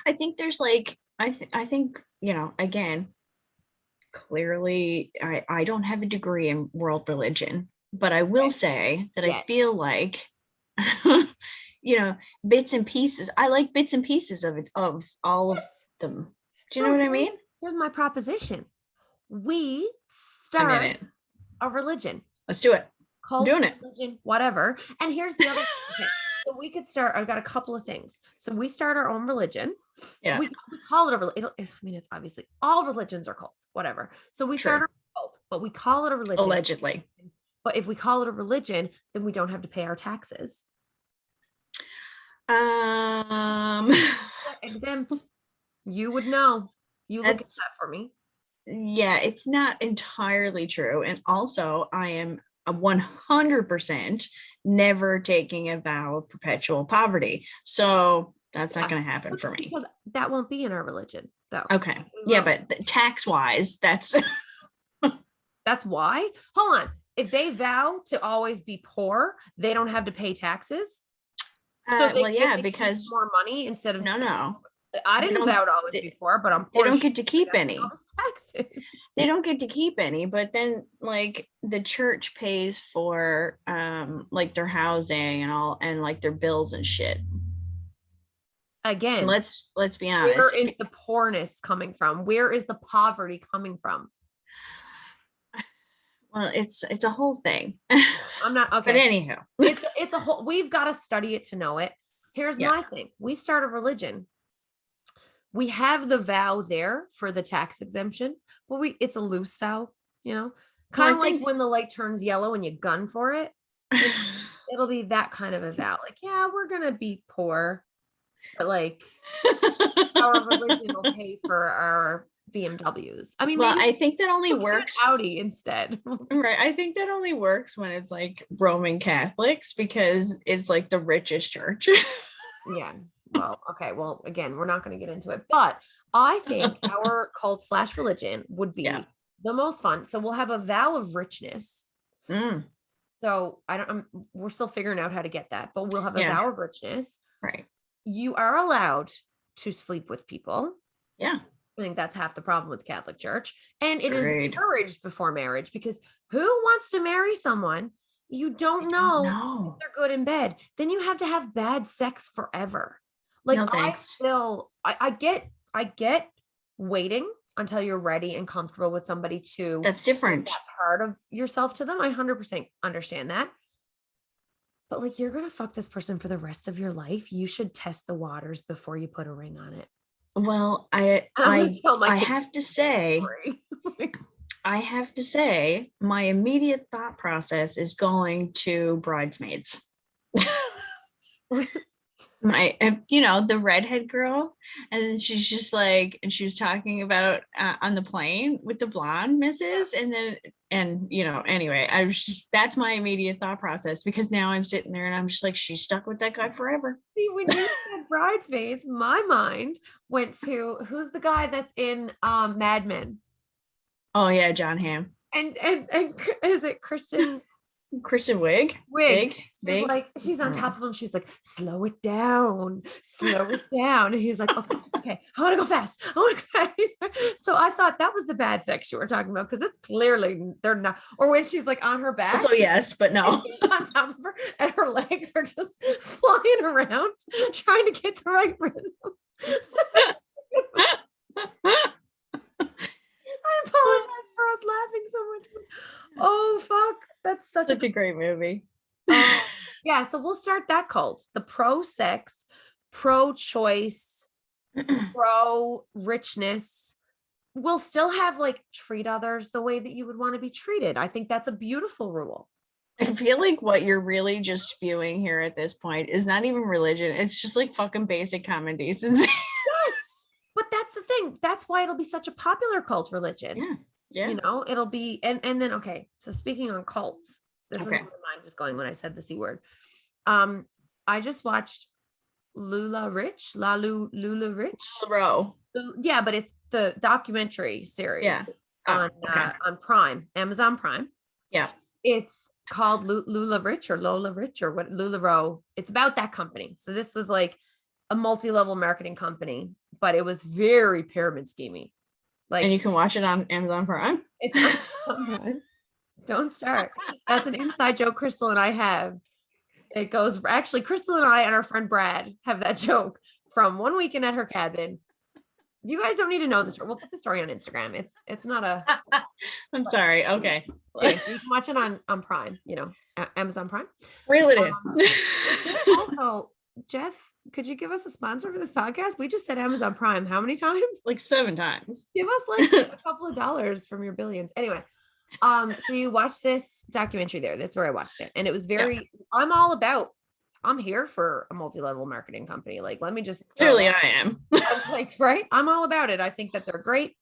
I think there's like, I think, again, clearly I don't have a degree in world religion, but I will say that I Yet. feel like, bits and pieces. I like bits and pieces of it, of all of Yes. them. Do you So know what I mean? here's my proposition. We I'm in start it. a religion. Let's do it. I'm Cult, doing it. religion, whatever. And here's the other thing. So we could start, I've got a couple of things. So we start our own religion. Yeah. We call it a religion. I mean, it's obviously all religions are cults, whatever. So we start True. our cult, but we call it a religion. Allegedly. But if we call it a religion, then we don't have to pay our taxes. Exempt. You would know. You look at that for me. Yeah, it's not entirely true. And also, I am a 100% never taking a vow of perpetual poverty. So that's not going to happen for me. Because that won't be in our religion, though. Okay. Yeah, but tax wise, that's that's why. Hold on. If they vow to always be poor, they don't have to pay taxes. So well, yeah, because more money instead of no. I didn't vow to always be poor, but I'm poor. They don't get to keep any. Taxes. They don't get to keep any, but then like the church pays for like their housing and all, and like their bills and shit. Again, and let's be honest. Where is the poorness coming from? Where is the poverty coming from? Well, it's a whole thing. I'm not okay. But anyhow, it's a whole. We've got to study it to know it. Here's my thing. We start a religion. We have the vow there for the tax exemption, but it's a loose vow, kind of like when the light turns yellow and you gun for it. It'll be that kind of a vow. Like, yeah, we're gonna be poor, but like our religion will pay for our BMWs. I mean, well, I think that only works Audi instead. Right. I think that only works when it's like Roman Catholics because it's like the richest church. Yeah. Well, okay. Well, again, we're not going to get into it, but I think our cult / religion would be the most fun. So we'll have a vow of richness. So we're still figuring out how to get that, but we'll have a vow of richness. Right. You are allowed to sleep with people. Yeah. I think that's half the problem with the Catholic Church. And it is encouraged before marriage because who wants to marry someone you don't know if they're good in bed? Then you have to have bad sex forever. Like, no, thanks. I get waiting until you're ready and comfortable with somebody to that's different. That part of yourself to them. I 100% understand that. But like, you're going to fuck this person for the rest of your life. You should test the waters before you put a ring on it. Well, I have to say, my immediate thought process is going to bridesmaids. the redhead girl, and then she's just like, and she was talking about on the plane with the blonde missus, anyway, I was just, that's my immediate thought process, because now I'm sitting there and I'm just like, she's stuck with that guy forever. See, when you said Bridesmaids, my mind went to who's the guy that's in Mad Men? Oh yeah, John Hamm. And is it Kristen Wiig. Wig? Big. She's on top of him. She's like, slow it down. And he's like, okay, I want to go fast. So I thought that was the bad sex you were talking about, because it's clearly they're not. Or when she's like on her back. So yes, but no. On top of her, and her legs are just flying around, trying to get the right rhythm. I apologize for us laughing so much. Oh fuck, that's such a great movie. Yeah, so we'll start that cult. The pro-sex, pro-choice, pro-richness. We'll still have like treat others the way that you would want to be treated. I think that's a beautiful rule. I feel like what you're really just spewing here at this point is not even religion. It's just like fucking basic common decency. Yes, but that's the thing. That's why it'll be such a popular cult religion. Yeah. It'll be, and then, okay, so speaking on cults, this is where my mind was going when I said the C word. I just watched Lula Rich. Yeah, but it's the documentary series on Prime, Amazon Prime. Yeah. It's called Lula Rich or Lola Rich or what, LuLaRoe. It's about that company. So this was like a multi-level marketing company, but it was very pyramid schemey. Like, and you can watch it on Amazon Prime. It's on Prime. Don't start. That's an inside joke Crystal and I have. It goes, actually, Crystal and I and our friend Brad have that joke from one weekend at her cabin. You guys don't need to know the story. We'll put the story on Instagram. It's not a. I'm sorry. Okay. Yeah, so you can watch it on Prime, Amazon Prime. Reel it in. Also, Jeff, could you give us a sponsor for this podcast? We just said Amazon Prime. How many times? Like 7 times. Give us like a couple of dollars from your billions. Anyway, so you watched this documentary there. That's where I watched it. And it was very, I'm here for a multi-level marketing company. Like, let me just. Clearly I am. Right? I'm all about it. I think that they're great.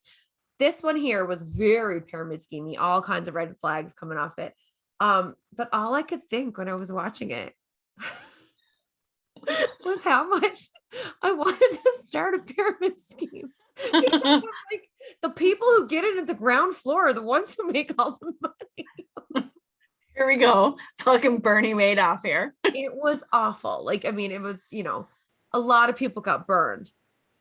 This one here was very pyramid schemey, all kinds of red flags coming off it. But all I could think when I was watching it was how much I wanted to start a pyramid scheme. Like, the people who get it at the ground floor are the ones who make all the money. Here we go. Fucking Bernie Madoff here. It was awful. Like, I mean, it was, a lot of people got burned,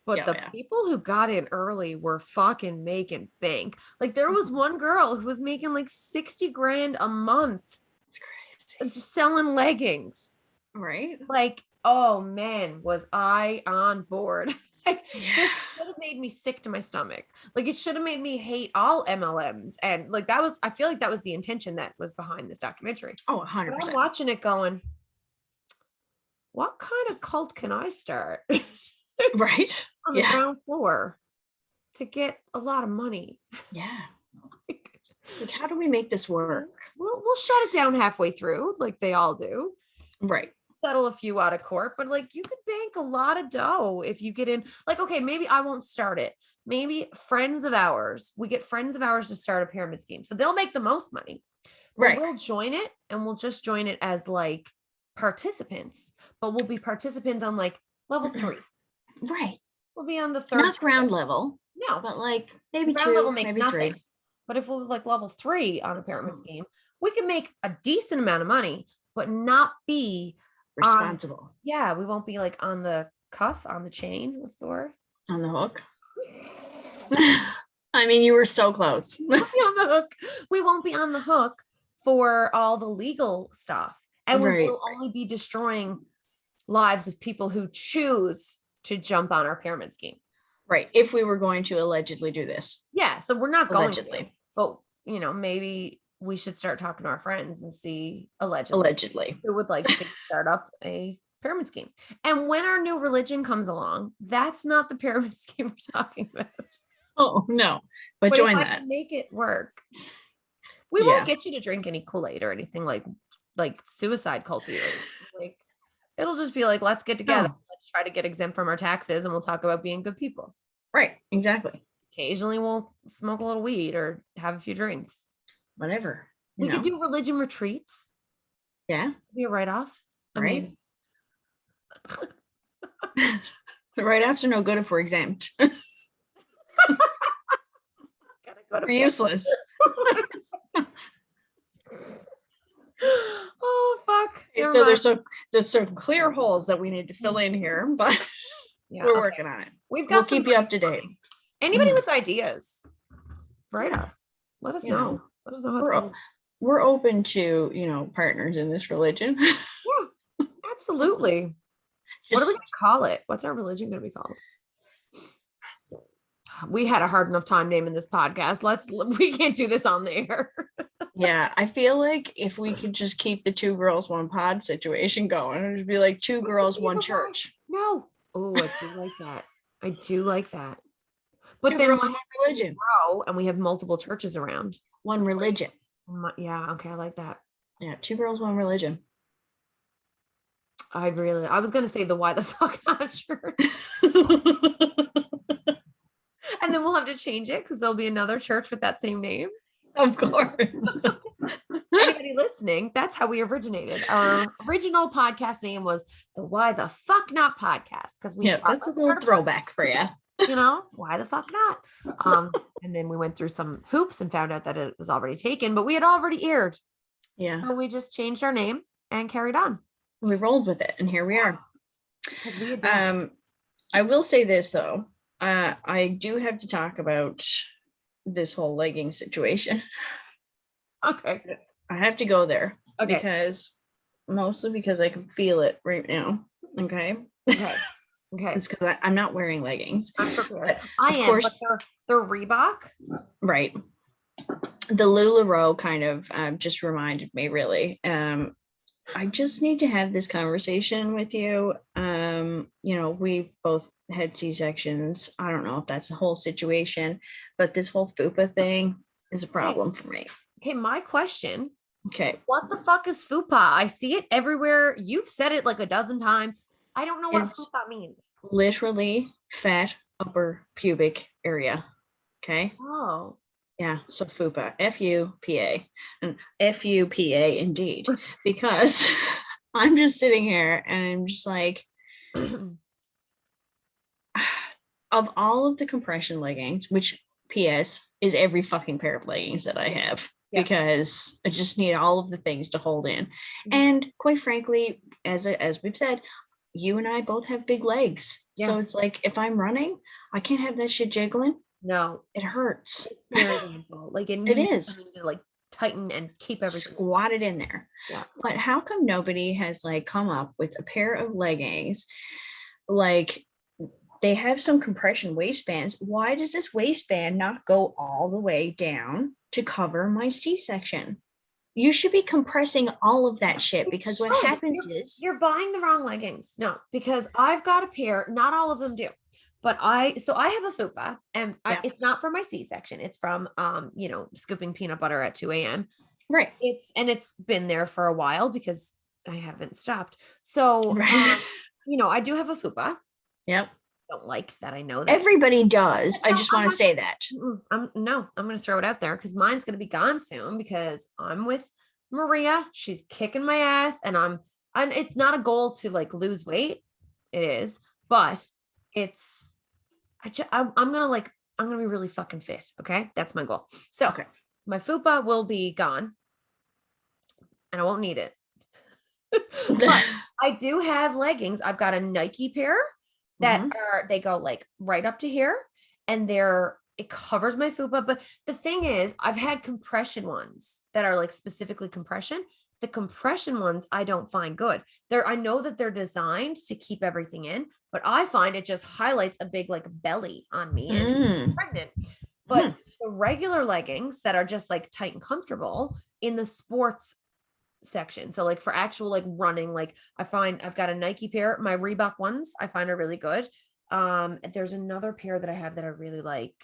but the people who got in early were fucking making bank. Like, there was one girl who was making like 60 grand a month. It's crazy. Just selling leggings. Right. Like, oh man, was I on board. Like, this should have made me sick to my stomach. Like, it should have made me hate all MLMs. And like, I feel like that was the intention that was behind this documentary. Oh, 100%. I'm watching it going, what kind of cult can I start? Right. On the ground floor to get a lot of money. Yeah. Like, how do we make this work? We'll shut it down halfway through, like they all do. Right. Settle a few out of court, but like, you could bank a lot of dough if you get in. Like, okay, maybe I won't start it. Maybe we get friends of ours to start a pyramid scheme. So they'll make the most money. Right. We'll join it, and we'll just join it as like participants, but we'll be participants on like level 3. Right. We'll be on the 3rd. Not ground level. No. But like maybe ground 2, level makes maybe nothing. 3. But if we're like level 3 on a pyramid scheme, we can make a decent amount of money, but not be responsible. We won't be like on the cuff, on the chain. What's the word? On the hook. I mean, you were so close. On the hook. We won't be on the hook for all the legal stuff. And we will only be destroying lives of people who choose to jump on our pyramid scheme. Right. If we were going to allegedly do this. Yeah. So we're not going allegedly. To. But, maybe we should start talking to our friends and see allegedly who would like to start up a pyramid scheme. And when our new religion comes along, that's not the pyramid scheme we're talking about. Oh no, but join that. I can make it work. We won't get you to drink any Kool-Aid or anything like suicide cult theories. Like, it'll just be like, let's get together, let's try to get exempt from our taxes, and we'll talk about being good people. Right. Exactly. Occasionally we'll smoke a little weed or have a few drinks. Whatever. We could do religion retreats. Yeah. Be a write-off. Right. The write-offs are no good if we're exempt. We're useless. Oh fuck. So there's some clear holes that we need to fill in here, but we're working on it. We'll keep you up to date. Anybody with ideas, write us. Let us know. Let us know how we're open to, partners in this religion. Yeah, absolutely. What are we gonna call it? What's our religion gonna be called? We had a hard enough time naming this podcast. We can't do this on the air. Yeah, I feel like if we could just keep the 2 girls, 1 pod situation going, it'd be like 2 girls, 1 church. No. Oh, I do like that. I do like that. But 2 then girls, 1 religion. And we have multiple churches around. 1 religion. Yeah, okay, I like that. Yeah, 2 girls, 1 religion. I was gonna say the why the fuck not church. And then we'll have to change it because there'll be another church with that same name. Of course. Anybody listening, that's how we originated. Our original podcast name was the Why the Fuck Not podcast. Because that's a little throwback for you. Why the fuck not? And then we went through some hoops and found out that it was already taken, but we had already aired. Yeah. So we just changed our name and carried on. We rolled with it, and here we are. I will say this though. I do have to talk about this whole legging situation. Okay. I have to go there. Okay. Mostly because I can feel it right now. Okay. Okay. It's because I'm not wearing leggings. I'm prepared. I am, but they're Reebok. Right. The LuLaRoe kind of just reminded me, really. I just need to have this conversation with you. We both had C-sections. I don't know if that's the whole situation, but this whole FUPA thing is a problem for me. Okay, my question. Okay. What the fuck is FUPA? I see it everywhere. You've said it like a dozen times. I don't know what FUPA means. Literally fat upper pubic area. Okay. Oh. Yeah, so FUPA, F-U-P-A, and F-U-P-A indeed, because I'm just sitting here and I'm just like, of all of the compression leggings, which P.S. is every fucking pair of leggings that I have, because I just need all of the things to hold in. And quite frankly, as we've said, you and I both have big legs. Yeah. So it's like, if I'm running, I can't have that shit jiggling. No, it hurts. Like it is to like tighten and keep everything squatted in there. Yeah. But how come nobody has like come up with a pair of leggings? Like they have some compression waistbands. Why does this waistband not go all the way down to cover my C-section? You should be compressing all of that shit, because what happens is you're buying the wrong leggings. No, because I've got a pair, not all of them do. But I have a FUPA, and it's not for my C-section. It's from, scooping peanut butter at 2 a.m. Right. It's been there for a while because I haven't stopped. So, I do have a FUPA. Yep. Don't like that. I know that everybody does. I just want to say that. I'm going to throw it out there because mine's going to be gone soon because I'm with Maria. She's kicking my ass, and it's not a goal to like lose weight. It is, but I'm gonna be really fucking fit. Okay. That's my goal. So my FUPA will be gone and I won't need it. But I do have leggings. I've got a Nike pair that they go like right up to here, and it covers my FUPA. But the thing is, I've had compression ones that are like specifically compression. The compression ones I don't find good. I know that they're designed to keep everything in, but I find it just highlights a big like belly on me and I'm pregnant. But the regular leggings that are just like tight and comfortable in the sports section. So like for actual like running, like I've got a Nike pair, my Reebok ones I find are really good. There's another pair that I have that I really like.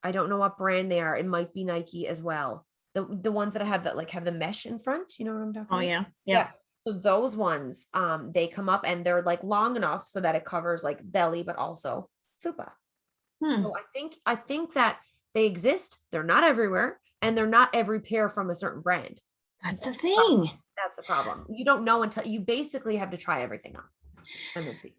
I don't know what brand they are. It might be Nike as well. The ones that I have that like have the mesh in front, you know what I'm talking about? Oh yeah. Yeah. So those ones, they come up and they're like long enough so that it covers like belly, but also fupa. Hmm. So I think that they exist. They're not everywhere, and they're not every pair from a certain brand. That's the Problem. thing. That's the problem. You don't know until you basically have to try everything on and then see.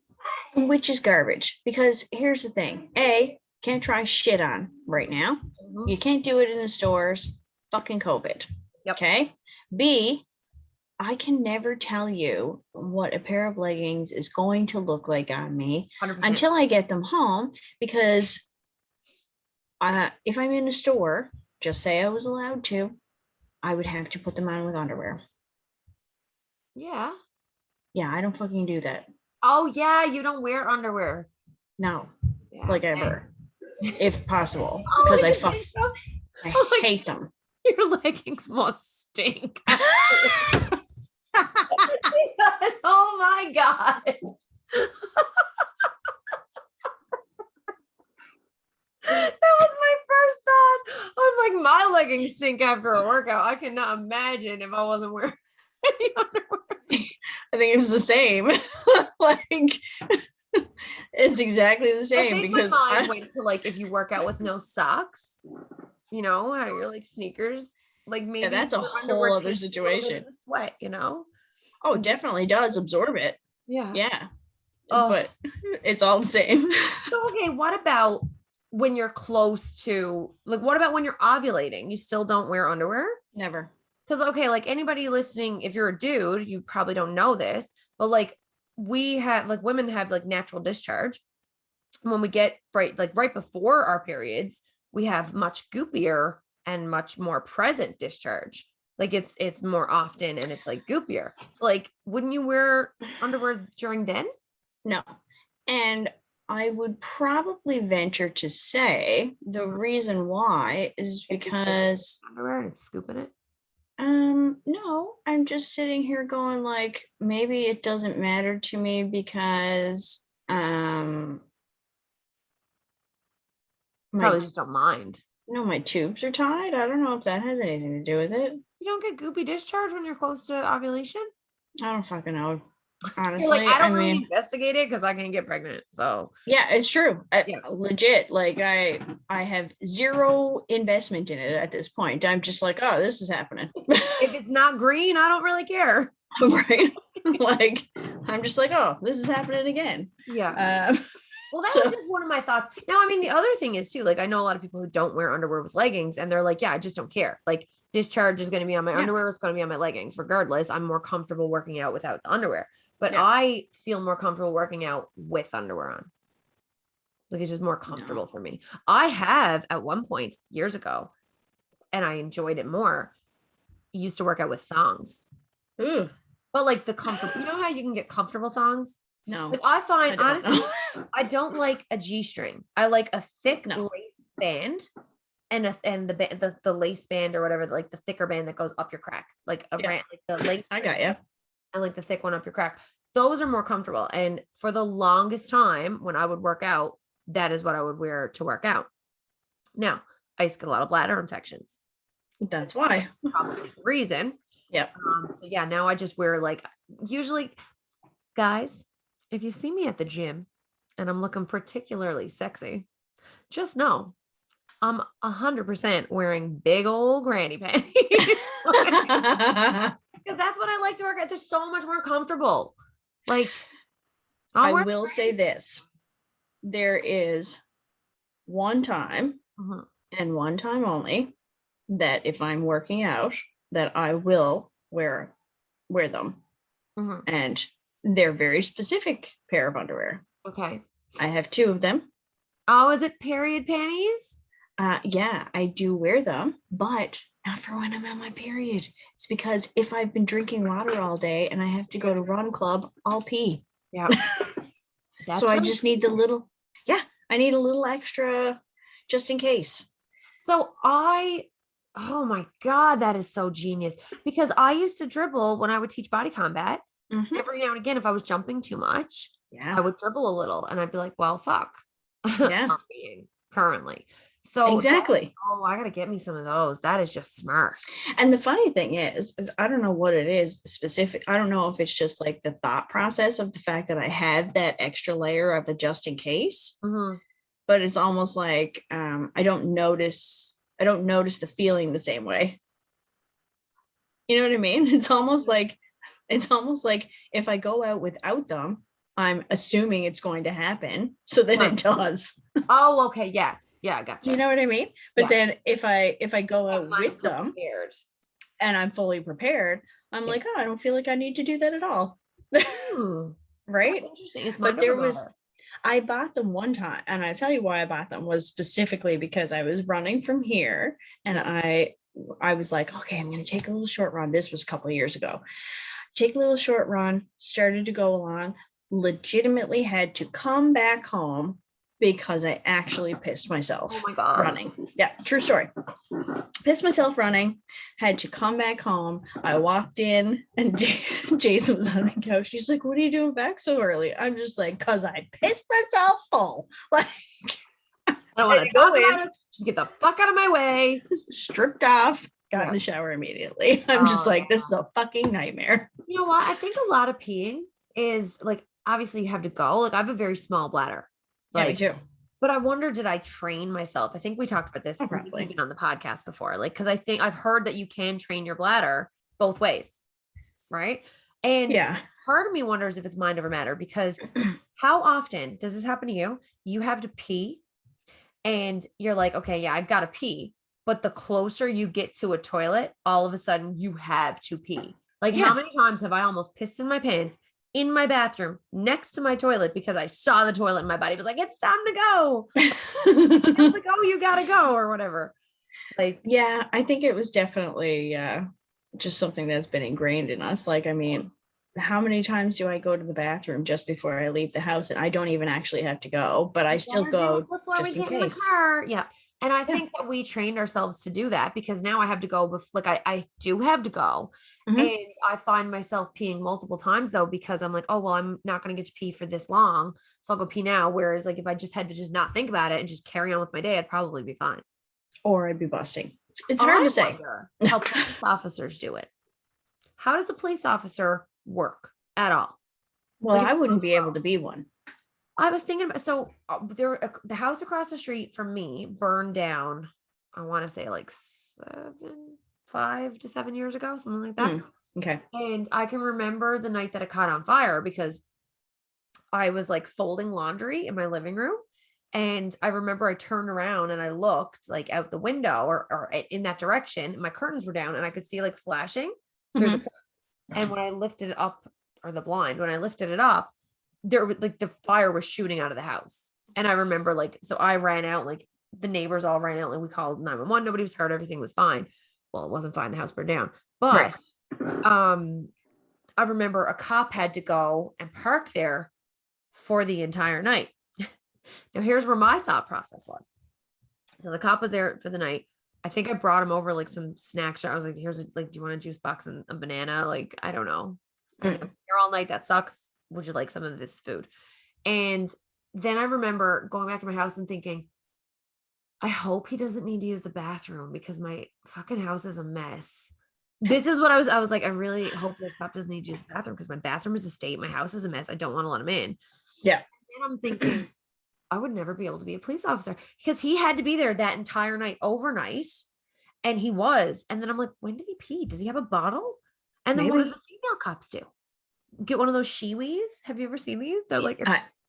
Which is garbage. Because here's the thing. A, can't try shit on right now. Mhm. You can't do it in the stores. Fucking COVID. Yep. Okay. B, I can never tell you what a pair of leggings is going to look like on me 100%. until I get them home, because if I'm in a store, just say I was allowed to, I would have to put them on with underwear. Yeah. Yeah, I don't fucking do that. Oh yeah, you don't wear underwear. No, Yeah. like ever, if possible, Oh, because I oh my hate them. Your leggings must stink. Yes, oh my God. That was my first thought. I'm like, my leggings stink after a workout. I cannot imagine if I wasn't wearing any underwear. I think it's the same. Like, it's exactly the I same think because my mind went to like if you work out with no socks, you know, how you're like sneakers, like maybe that's a your whole underwear other takes a little bit situation. of the sweat, you know? Oh, it definitely does absorb it. Yeah. Yeah, Oh, but it's all the same. so okay, what about when you're close to like what about when you're ovulating? You still don't wear underwear? Never. Because okay, like anybody listening, if you're a dude, you probably don't know this, but like we have like women have like natural discharge. When we get right before our periods, we have much goopier and much more present discharge. Like it's more often and it's like goopier. So like wouldn't you wear underwear during then? No. And I would probably venture to say the reason why is because Underwear and scooping it. no, I'm just sitting here going like maybe it doesn't matter to me because Probably my just don't mind. my tubes are tied. I don't know if that has anything to do with it. You don't get goopy discharge when you're close to ovulation? I don't fucking know. You're like, Honestly, I I don't really mean, investigate it because I can't get pregnant. So yeah, it's true. yeah. Legit. Like I have zero investment in it at this point. I'm just like, oh, this is happening. If it's not green, I don't really care. Right? Like I'm just like, oh, this is happening again. Yeah. Well, that So was just one of my thoughts. Now, I mean, the other thing is too, like I know a lot of people who don't wear underwear with leggings and they're like, yeah, I just don't care. Like discharge is going to be on my yeah, underwear, it's going to be on my leggings. Regardless, I'm more comfortable working out without the underwear. But yeah. I feel more comfortable working out with underwear on. Like it's just more comfortable No. for me. I have at one point years ago, and I enjoyed it more, used to work out with thongs. Ooh, But like the comfort, you know how you can get comfortable thongs? no, Like I find I don't honestly, know. I don't like a G-string. I like a thick No. lace band and the lace band or whatever, like the thicker band that goes up your crack, like a Yeah. rant, like the lace I got you. and like the thick one up your crack. Those are more comfortable. And for the longest time when I would work out, that is what I would wear to work out. Now, I used to get a lot of bladder infections. That's why. Probably the reason. Yep. So yeah, now I just wear like usually, guys, if you see me at the gym and I'm looking particularly sexy, just know I'm 100% wearing big old granny panties. Because that's what I like to work at. They're so much more comfortable. Like I wear will say this. There is one time Mhm. and one time only that if I'm working out, that I will wear them. Mhm. And they're very specific pair of underwear. Okay. I have two of them. Oh, is it period panties? Yeah, I do wear them, but not for when I'm on my period. It's because if I've been drinking water all day and I have to go to run club, I'll pee. Yeah. That's So I really just need the little, yeah, I need a little extra just in case. So oh my God, that is so genius. Because I used to dribble when I would teach body combat. Mhm. Every now and again, if I was jumping too much, Yeah. I would dribble a little and I'd be like, well, fuck. Yeah. I'm peeing currently. So Exactly. oh, I gotta get me some of those. That is just smart. And the funny thing is I don't know what it is specific. I don't know if it's just like the thought process of the fact that I had that extra layer of the just in case, Mhm. but it's almost like I don't notice the feeling the same way. You know what I mean? It's almost like if I go out without them, I'm assuming it's going to happen. So then Right. it does. Oh, okay. Yeah. Yeah, You gotcha. know what I mean? But Yeah. then if I go Have out mine with them prepared. and I'm fully prepared, I'm Yeah. like, oh, I don't feel like I need to do that at all. Hmm. That's Right? interesting. It's But mind over there was matter. I bought them one time, and I tell you why I bought them was specifically because I was running from here, and Yeah. I was like, okay, I'm going to take a little short run. This was a couple of years ago. Take a little short run, started to go along, legitimately had to come back home because I actually pissed Oh myself my God. running. Yeah, true story. Pissed myself running, had to come back home. I walked in and Jason was on the couch. He's like, what are you doing back so early? I'm just like, because I pissed myself full. Like, I don't want to go talk in, about it. Just get the fuck out of my way. stripped off, got in Yeah. the shower immediately. I'm just Oh, like, this is a fucking nightmare. you know what? I think a lot of peeing is like obviously you have to go. Like I have a very small bladder. Yeah, me Like, too. but I wonder, did I train myself? I think we talked about this Oh, probably. even on the podcast before. Like, because I think I've heard that you can train your bladder both ways, right? And Yeah. part of me wonders if it's mind over matter because how often does this happen to you? You have to pee and you're like, okay, yeah, I gotta pee. But the closer you get to a toilet, all of a sudden you have to pee. Like, how Yeah. many times have I almost pissed in my pants in my bathroom next to my toilet because I saw the toilet and my body was like, it's time to go. I was like, oh, you gotta go or whatever. Like, Yeah, I think it was definitely just something that's been ingrained in us. Like, I mean, how many times do I go to the bathroom just before I leave the house and I don't even actually have to go, but I we still gotta do go it before we just in get in the case. car. Yeah. And I Yeah. think that we trained ourselves to do that because now I have to go like I do have to go. Mhm. And I find myself peeing multiple times though, because I'm like, oh, well, I'm not going to get to pee for this long. So I'll go pee now. Whereas like if I just had to just not think about it and just carry on with my day, I'd probably be fine. Or I'd be busting. It's hard I to say. wonder how police officers do it. How does a police officer work at all? Well, Like if I wouldn't be able to be one. I was thinking about so the house across the street from me burned down. I want to say like 5 to 7 years ago, something like that. Okay. And I can remember the night that it caught on fire because I was like folding laundry in my living room. And I remember I turned around and I looked like out the window or in that direction. My curtains were down and I could see like flashing through the Mhm. curtain. And when I lifted it up or the blind, when I lifted it up, there was like the fire was shooting out of the house. And I remember like, so I ran out, like the neighbors all ran out, like we called 911, nobody was hurt, everything was fine. Well, it wasn't fine, the house burned down. Right. But I remember a cop had to go and park there for the entire night. Now here's where my thought process was. So the cop was there for the night. I think I brought him over like some snacks. I was like, here's like, do you want a juice box and a banana? Like, I don't know. You're here all night. That sucks. Would you like some of this food? And then I remember going back to my house and thinking, I hope he doesn't need to use the bathroom because my fucking house is a mess. This is what I was like, I really hope this cop doesn't need to use the bathroom because my bathroom is a state. My house is a mess. I don't want to let him in. Yeah. And I'm thinking, I would never be able to be a police officer because he had to be there that entire night overnight. And he was. And then I'm like, when did he pee? Does he have a bottle? And then what do Maybe. the female cops do? Get one of those shiwis. Have you ever seen these? They're like,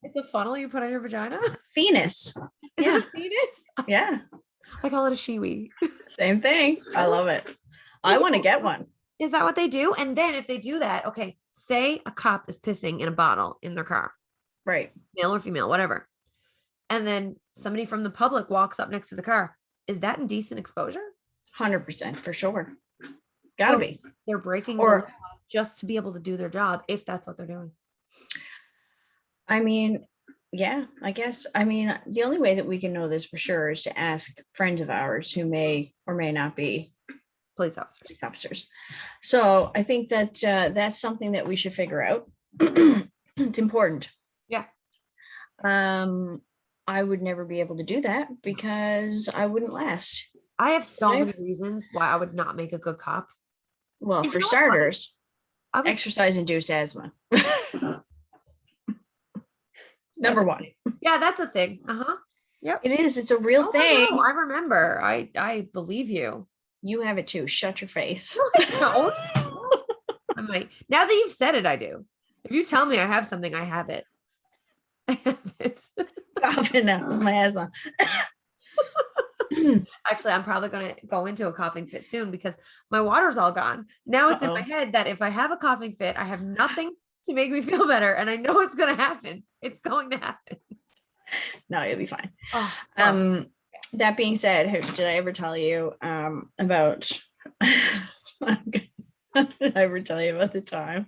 it's a funnel you put on your vagina. Venus. Is Yeah. it a penis? Yeah. I call it a shiwi. Same thing. I love it. I want to get one. Is that what they do? And then if they do that, okay, say a cop is pissing in a bottle in their car, Right. male or female, whatever. And then somebody from the public walks up next to the car. Is that indecent exposure? 100% for sure. Gotta be. They're breaking the Or law just to be able to do their job if that's what they're doing. I mean, yeah, I guess. I mean, the only way that we can know this for sure is to ask friends of ours who may or may not be Police officers. police officers. So I think that that's something that we should figure out. It's important. Yeah. I would never be able to do that because I wouldn't last. I have so Right? many reasons why I would not make a good cop. Well, And you for know what's funny? starters, I was exercise-induced asthma. that's Number one. yeah, that's a thing. Uh-huh. Yep. It is. It's a real Oh, thing. I remember. I believe you. You have it too. Shut your face. I don't. I'm like, now that you've said it, I do. If you tell me I have something, I have it. I have it. Coughing now. It's my asthma. Actually, I'm probably going to go into a coughing fit soon because my water's all gone. Now it's in my Uh-oh. head that if I have a coughing fit, I have nothing to make me feel better. And I know it's going to happen. It's going to happen. No, you'll be fine. Oh, fuck. That being said, did I ever tell you about did I ever tell you about the time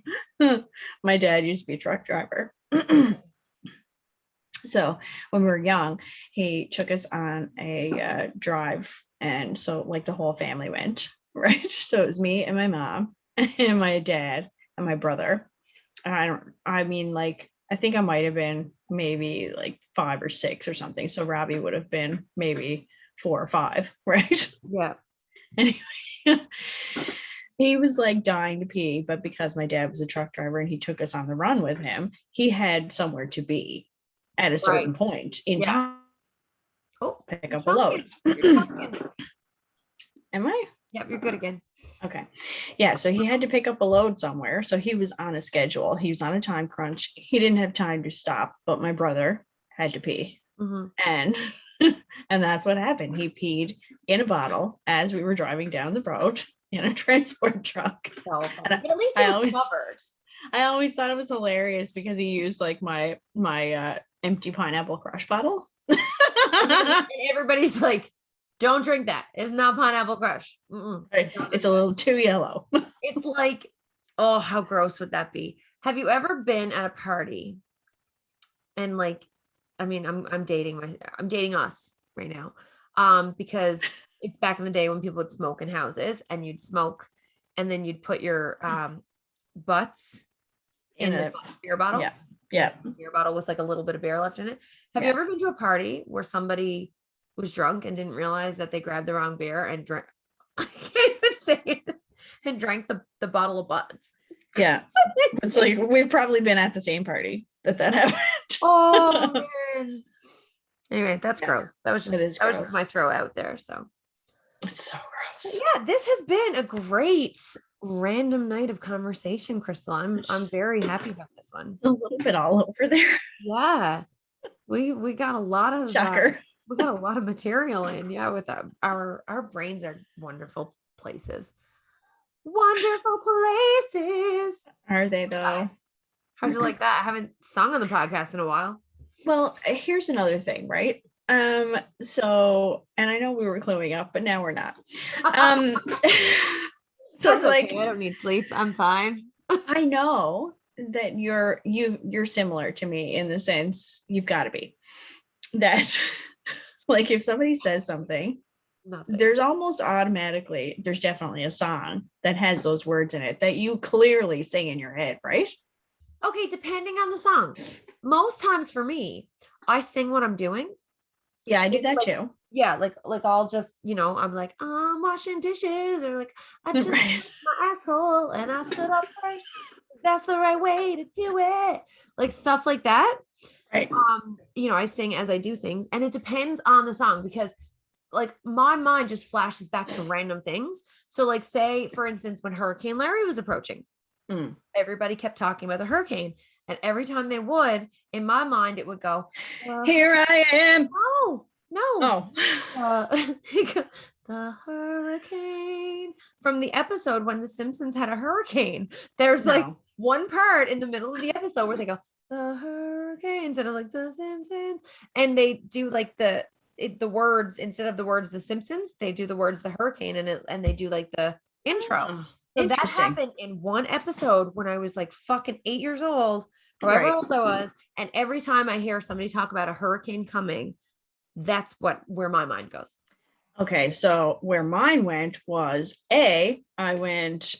my dad used to be a truck driver? So when we were young, he took us on a drive, and so like the whole family went, right? So it was me and my mom and my dad and my brother. I mean, like, I think I might have been maybe like 5 or 6 or something. So Robbie would have been maybe 4 or 5, right? Yeah. And he was like dying to pee, but because my dad was a truck driver and he took us on the run with him, he had somewhere to be at a certain point in time. Oh, Pick up a load. Am I? Yep, you're good again. Okay. Yeah. So he had to pick up a load somewhere. So he was on a schedule. He was on a time crunch. He didn't have time to stop, but my brother had to pee. Mm-hmm. And and that's what happened. He peed in a bottle as we were driving down the road in a transport truck. So And but at least it was covered. I always thought it was hilarious because he used like my empty pineapple crush bottle. And everybody's like, don't drink that. It's not pineapple crush. Right. It's a little too yellow. It's like, oh, how gross would that be? Have you ever been at a party and like, I mean, I'm dating us right now. Because it's back in the day when people would smoke in houses and you'd smoke and then you'd put your butts in a beer bottle. Yeah. Yeah. Beer bottle with like a little bit of beer left in it. Have Yeah. you ever been to a party where somebody was drunk and didn't realize that they grabbed the wrong beer and drank I can't even say it, and drank the bottle of butts? Yeah. It's like we've probably been at the same party that happened. Oh man. Anyway, that's gross. That was It is just my throw out there. So it's so gross. But yeah, this has been a great random night of conversation, Crystal. I'm very happy about this one. A little bit all over there. Yeah. We got a lot of Shocker. we got a lot of material in. Yeah, with our brains are wonderful places. Wonderful places. Are they though? How'd you like that? I haven't sung on the podcast in a while. Well, here's another thing, right? So, and I know we were cluing up, but now we're not. So That's like, okay. I don't need sleep. I'm fine. I know that you're similar to me in the sense you've got to be that like if somebody says something, there's almost automatically, there's definitely a song that has those words in it that you clearly sing in your head, right? Okay, depending on the song. Most times for me, I sing what I'm doing. Yeah, I do that too. Yeah, like I'll just, I'm like, I'm washing dishes, or like I just my asshole and I stood up first. That's the right way to do it. Like stuff like that. Right. I sing as I do things, and it depends on the song because like my mind just flashes back to random things. So like say for instance, when Hurricane Larry was approaching, everybody kept talking about the hurricane. And every time they would, in my mind, it would go, here I am. No. The hurricane from the episode when the Simpsons had a hurricane. There's like one part in the middle of the episode where they go, the hurricane, instead of like the Simpsons. And they do like the words, instead of the words the Simpsons, they do the words the hurricane, and they do like the intro. So that happened in one episode when I was like fucking 8 years old, however old I was. And every time I hear somebody talk about a hurricane coming, that's where my mind goes. Okay, so where mine went was I went,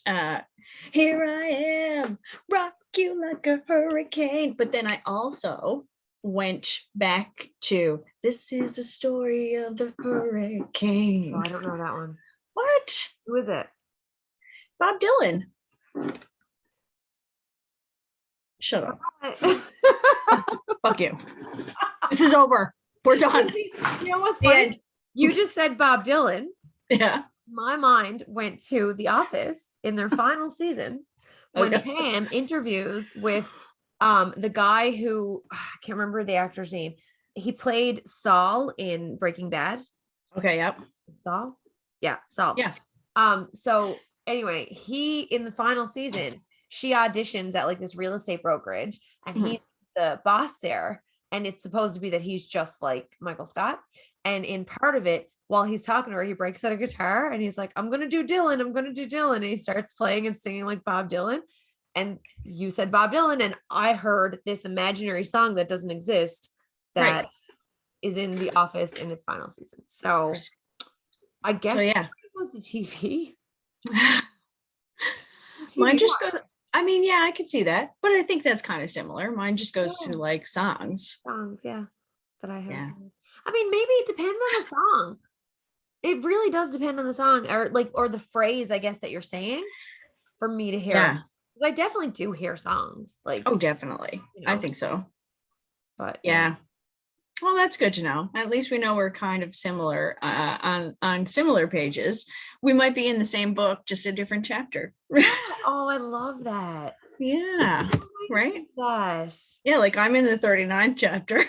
here I am, rock you like a hurricane. But then I also went back to "This is the story of the hurricane." Oh, I don't know that one. What? Who is it? Bob Dylan. Shut up. Fuck you. This is over. We're done. You know what's The funny? end. You just said Bob Dylan. Yeah. My mind went to The Office in their final season when Okay. Pam interviews with the guy who I can't remember the actor's name. He played Saul in Breaking Bad. Okay. Yep. Saul? Yeah, Saul. Yeah. So anyway, he in the final season, she auditions at like this real estate brokerage, and he's the boss there. And it's supposed to be that he's just like Michael Scott. And in part of it, while he's talking to her, he breaks out a guitar and he's like, I'm gonna do Dylan, I'm gonna do Dylan. And he starts playing and singing like Bob Dylan. And you said Bob Dylan, and I heard this imaginary song that doesn't exist that is in The Office in its final season. So I guess yeah. it was the TV. Mine just goes. I mean, yeah, I could see that, but I think that's kind of similar. Mine just goes to like songs. Yeah, that I have. Yeah. I mean, maybe it depends on the song. It really does depend on the song, or the phrase, I guess, that you're saying for me to hear. Yeah. I definitely do hear songs. Like, oh, definitely. I think so. But yeah. Well, that's good to know. At least we know we're kind of similar on similar pages. We might be in the same book, just a different chapter. Oh, I love that. Yeah. Right? Gosh. Yeah, like I'm in the 39th chapter.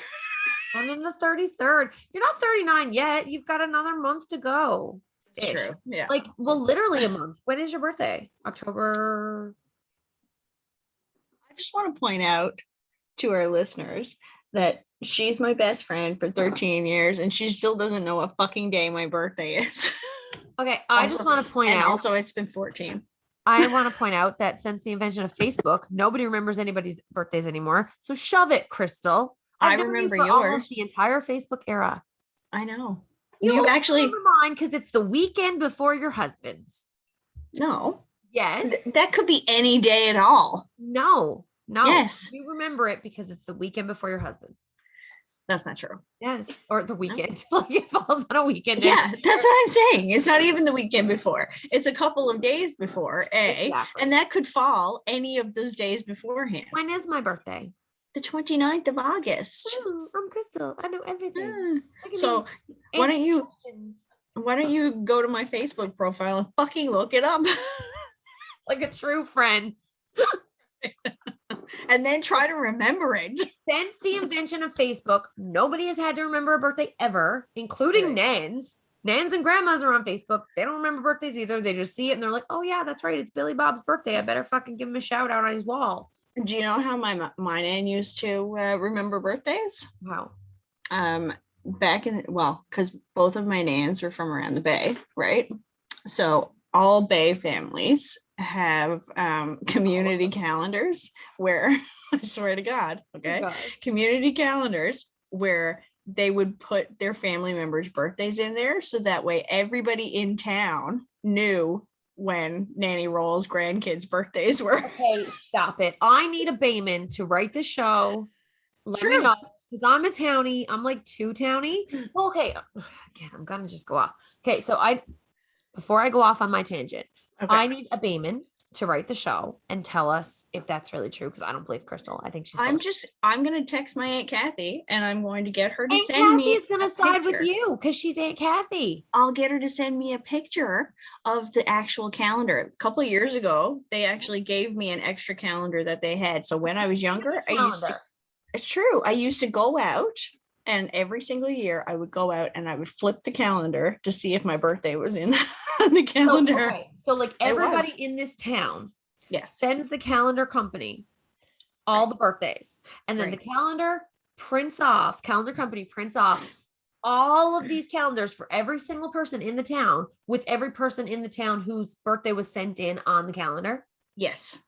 I'm in the 33rd. You're not 39 yet. You've got another month to go. It's true. Yeah. Like, well, literally a month. When is your birthday? October. I just want to point out to our listeners that she's my best friend for 13 years and she still doesn't know what fucking day my birthday is. Okay, I just want to point out. Also, it's been 14. I want to point out that since the invention of Facebook, nobody remembers anybody's birthdays anymore. So shove it, Crystal. I remember yours. The entire Facebook era. I know. You actually remember mine because it's the weekend before your husband's. No. Yes. That could be any day at all. No. Yes. You remember it because it's the weekend before your husband's. That's not true. Yes. Or the weekend. Like it falls on a weekend. Yeah, that's what I'm saying. It's not even the weekend before. It's a couple of days before, exactly. And that could fall any of those days beforehand. When is my birthday? The 29th of August. Oh, I'm Crystal. I know everything. So why don't you go to my Facebook profile and fucking look it up? Like a true friend. And then try to remember it. Since the invention of Facebook, nobody has had to remember a birthday ever, including Nans. Nans and grandmas are on Facebook. They don't remember birthdays either. They just see it and they're like, oh yeah, that's right. It's Billy Bob's birthday. I better fucking give him a shout out on his wall. Do you know how my nan used to remember birthdays? Wow. Because both of my nans were from around the Bay, right? So all Bay families have community calendars where I swear to God, okay, community calendars where they would put their family members' birthdays in there, so that way everybody in town knew when Nanny Roll's grandkids' birthdays were. Okay, stop it. I need a Bayman to write the show. Let me know, because I'm a townie. I'm like too townie. Well, okay. Again, I'm gonna just go off. Okay, so before I go off on my tangent, I need a Bayman to write the show and tell us if that's really true, because I don't believe Crystal. I think she's I'm gonna text my Aunt Kathy and I'm going to get her to send me. Kathy's gonna side with you because she's Aunt Kathy. I'll get her to send me a picture of the actual calendar. A couple of years ago, they actually gave me an extra calendar that they had. So when I was younger, it's true. I used to go out, and every single year I would go out and I would flip the calendar to see if my birthday was in the calendar. So like everybody in this town sends the calendar company all the birthdays. And then the calendar company prints off all of these calendars for every single person in the town, with every person in the town whose birthday was sent in on the calendar. Yes.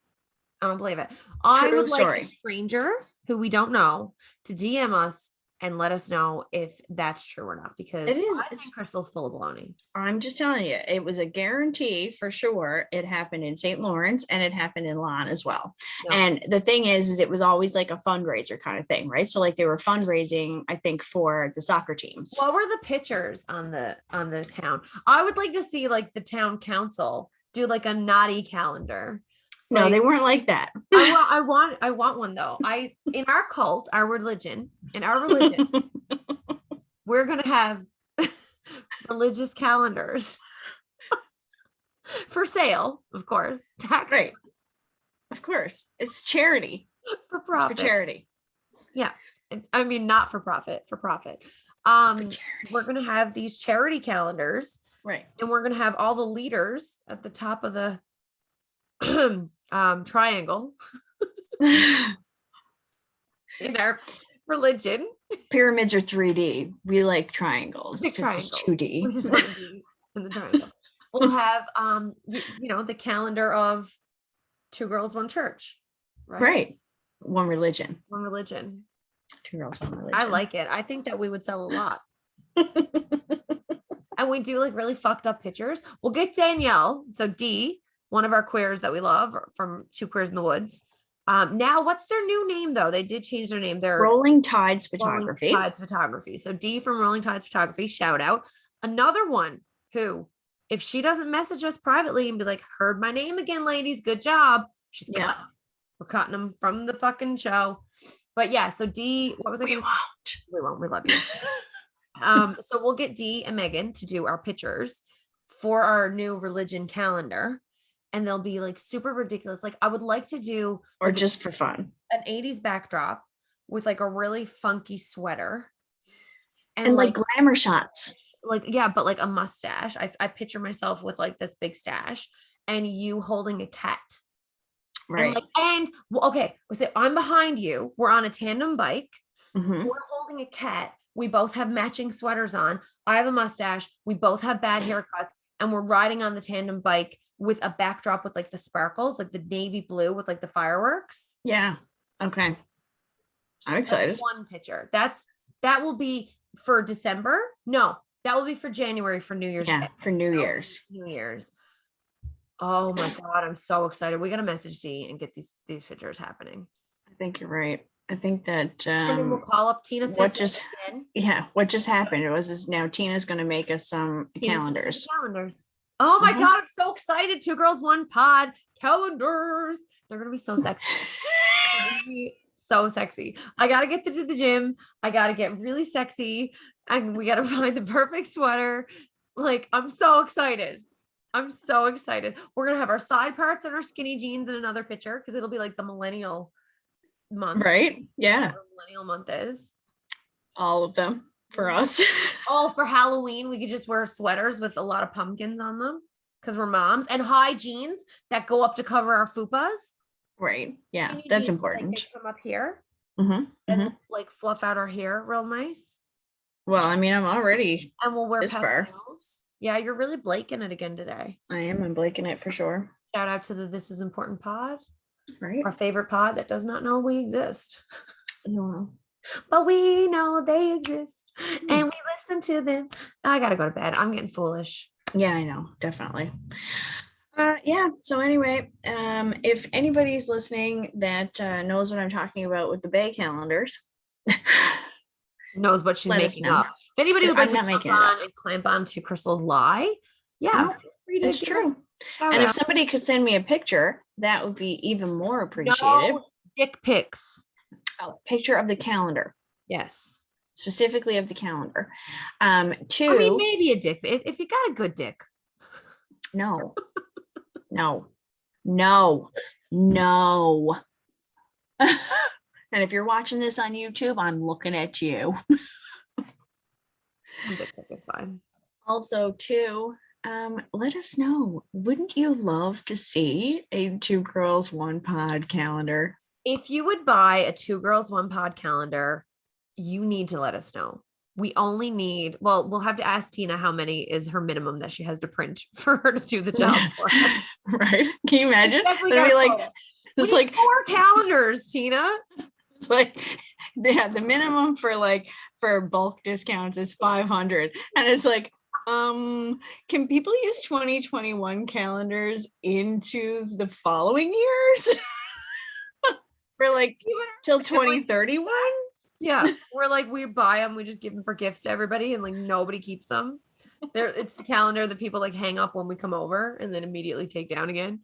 I don't believe it. I would like a stranger who we don't know to DM us and let us know if that's true or not, because It is. I think Crystal's full of baloney. I'm just telling you, it was a guarantee for sure. It happened in St. Lawrence and it happened in Lon as well. No. And the thing is it was always like a fundraiser kind of thing, right? So like they were fundraising, I think, for the soccer teams. What were the pictures on the town? I would like to see like the town council do like a naughty calendar. No, Like, they weren't like that. I want one though. In our cult, our religion, we're gonna have religious calendars for sale, of course. Tax Right. Of course. It's charity. for profit. It's for charity. Yeah. I mean, not for profit, for profit. For charity. We're gonna have these charity calendars, Right. and we're gonna have all the leaders at the top of the triangle in our religion. Pyramids are 3D. We like triangles. Big It's triangle. 2D. We just want to be in the triangle. We'll have the calendar of 2 girls, 1 church. Right. One religion. 1 religion. 2 girls, 1 religion. I like it. I think that we would sell a lot. And we do like really fucked up pictures. We'll get Danielle. So D, one of our queers that we love from 2 Queers in the Woods. Now what's their new name though? They did change their name. They're Rolling Tides Photography. Rolling Tides Photography. So D from Rolling Tides Photography, shout out. Another one who, if she doesn't message us privately and be like, heard my name again, ladies, good job. She's cut. We're cutting them from the fucking show. But yeah, so D, what was I going to say? We won't. We love you. So we'll get D and Megan to do our pictures for our new religion calendar. And they'll be like super ridiculous. Like I would like to do, Or like, just for fun. an 80s backdrop with like a really funky sweater. And like glamour shots. Like, yeah, but like a mustache. I picture myself with like this big stash and you holding a cat. Right. Okay. So I'm behind you. We're on a tandem bike. Mhm. We're holding a cat. We both have matching sweaters on. I have a mustache. We both have bad haircuts. And we're riding on the tandem bike with a backdrop with like the sparkles, like the navy blue with like the fireworks. Yeah. Okay. I'm excited. That's one picture. That will be for December. No, that will be for January for New Year's. Yeah, for New Year's. New Year's. Oh my God, I'm so excited. We got to message D and get these pictures happening. I think you're right. I think that and then we'll call up Tina. what just happened is now Tina's going to make us some calendars. Oh my God, I'm so excited. 2 Girls, 1 Pod calendars. They're going to be so sexy. So sexy. I got to get to the gym. I got to get really sexy. And we got to find the perfect sweater. Like, I'm so excited. I'm so excited. We're going to have our side parts and our skinny jeans in another picture because it'll be like the millennial month. Right? Yeah. Millennial month is. All of them for us. Oh, for Halloween, we could just wear sweaters with a lot of pumpkins on them because we're moms, and high jeans that go up to cover our fupas. Right. Yeah, that's important. Like, they come up here and like fluff out our hair real nice. Well, I mean, I'm already. And we'll wear pastels. Far. Yeah, you're really blaking it again today. I am. I'm blaking it for sure. Shout out to the This Is Important pod. Right. Our favorite pod that does not know we exist. No. But we know they exist and we listen to them. I gotta go to bed. I'm getting foolish. Yeah, I know. Definitely. Yeah. So anyway, if anybody's listening that knows what I'm talking about with the Bay calendars, knows what she's making up. If anybody would like to jump on and clamp on to Crystal's lie, yeah, it's true. And if somebody could send me a picture, that would be even more appreciated. No dick pics. Oh, picture of the calendar. Yes. Specifically of the calendar. 2. I mean, maybe a dick. If you got a good dick. No. No. And if you're watching this on YouTube, I'm looking at you. Dick pic is fine. Also, 2, let us know. Wouldn't you love to see a 2 Girls, 1 Pod calendar? If you would buy a 2 Girls, 1 Pod calendar, you need to let us know. We only need, well, we'll have to ask Tina how many is her minimum that she has to print for her to do the job for us. Right? Can you imagine? It'd be like, it's like 4 calendars, Tina. like, yeah, the minimum for bulk discounts is 500, and it's like, can people use 2021 calendars into the following years? For like till 2031? Yeah, we're like, we buy them, we just give them for gifts to everybody, and like nobody keeps them. It's the calendar that people like hang up when we come over and then immediately take down again.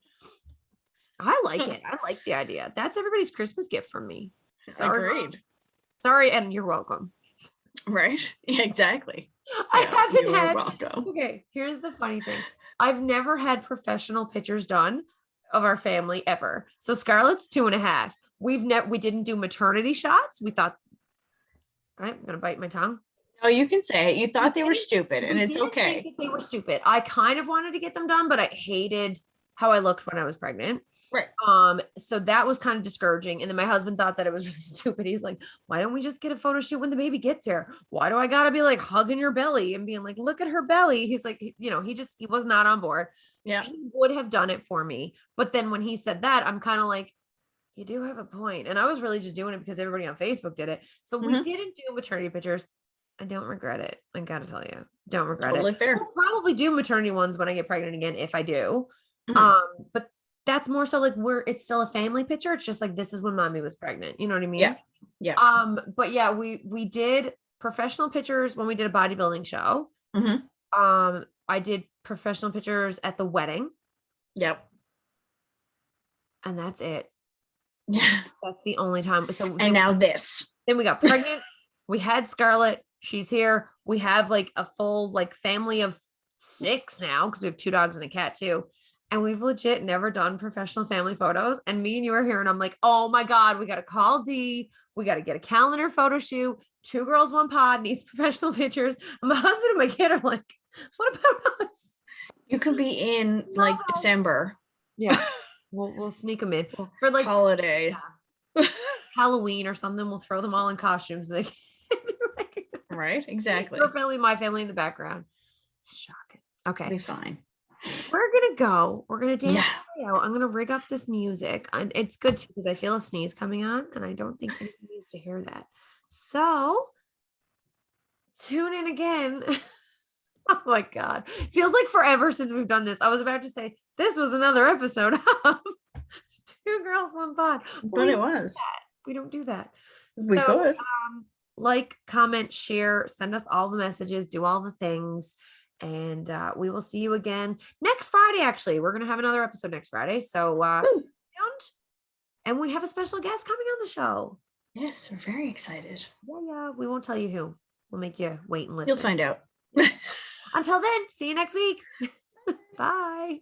I like it. I like the idea. That's everybody's Christmas gift from me. Sorry, Agreed. Sorry, and you're welcome. Right? Yeah, exactly. I Yeah, haven't you are had. welcome. Okay, here's the funny thing. I've never had professional pictures done of our family ever. So Scarlett's 2.5. We didn't do maternity shots. We thought, all right, I'm gonna bite my tongue. No, you can say it. You thought they were stupid, and it's Didn't okay. think that they were stupid. I kind of wanted to get them done, but I hated how I looked when I was pregnant. Right. So that was kind of discouraging. And then my husband thought that it was really stupid. He's like, why don't we just get a photo shoot when the baby gets here? Why do I gotta be like hugging your belly and being like, look at her belly? He's like, he was not on board. Yeah. He would have done it for me. But then when he said that, I'm kind of like, you do have a point. And I was really just doing it because everybody on Facebook did it. So we didn't do maternity pictures. I don't regret it. I gotta tell you, don't regret Totally it. fair. I'll probably do maternity ones when I get pregnant again, if I do. But that's more so like it's still a family picture. It's just like, this is when mommy was pregnant. You know what I mean? Yeah. Yeah. But yeah, we did professional pictures when we did a bodybuilding show. I did professional pictures at the wedding. Yep. And that's it. Yeah. That's the only time. So and now this. Then we got pregnant. We had Scarlett. She's here. We have like a full like family of 6 now because we have 2 dogs and a cat too. And we've legit never done professional family photos. And me and you are here and I'm like, oh my God, we got to call D. We got to get a calendar photo shoot. 2 girls, 1 pod needs professional pictures. And my husband and my kid are like, what about us? You can be in like December. Yeah. We'll sneak them in for like holiday. Yeah. Halloween or something. We'll throw them all in costumes. They right, exactly. Your family, my family in the background. Shocking. Okay, be fine. We're gonna go. We're gonna dance. Yeah. I'm gonna rig up this music. And it's good too because I feel a sneeze coming on, and I don't think anyone needs to hear that. So tune in again. Oh my God, feels like forever since we've done this. I was about to say this was another episode of 2 Girls, 1 Pod, but it was. We don't do that. We could. Like, comment, share, send us all the messages, do all the things. And we will see you again next Friday. Actually, we're going to have another episode next Friday. So stay tuned. And we have a special guest coming on the show. Yes, we're very excited. Yeah. We won't tell you who. We'll make you wait and listen. You'll find out. Until then, see you next week. Bye.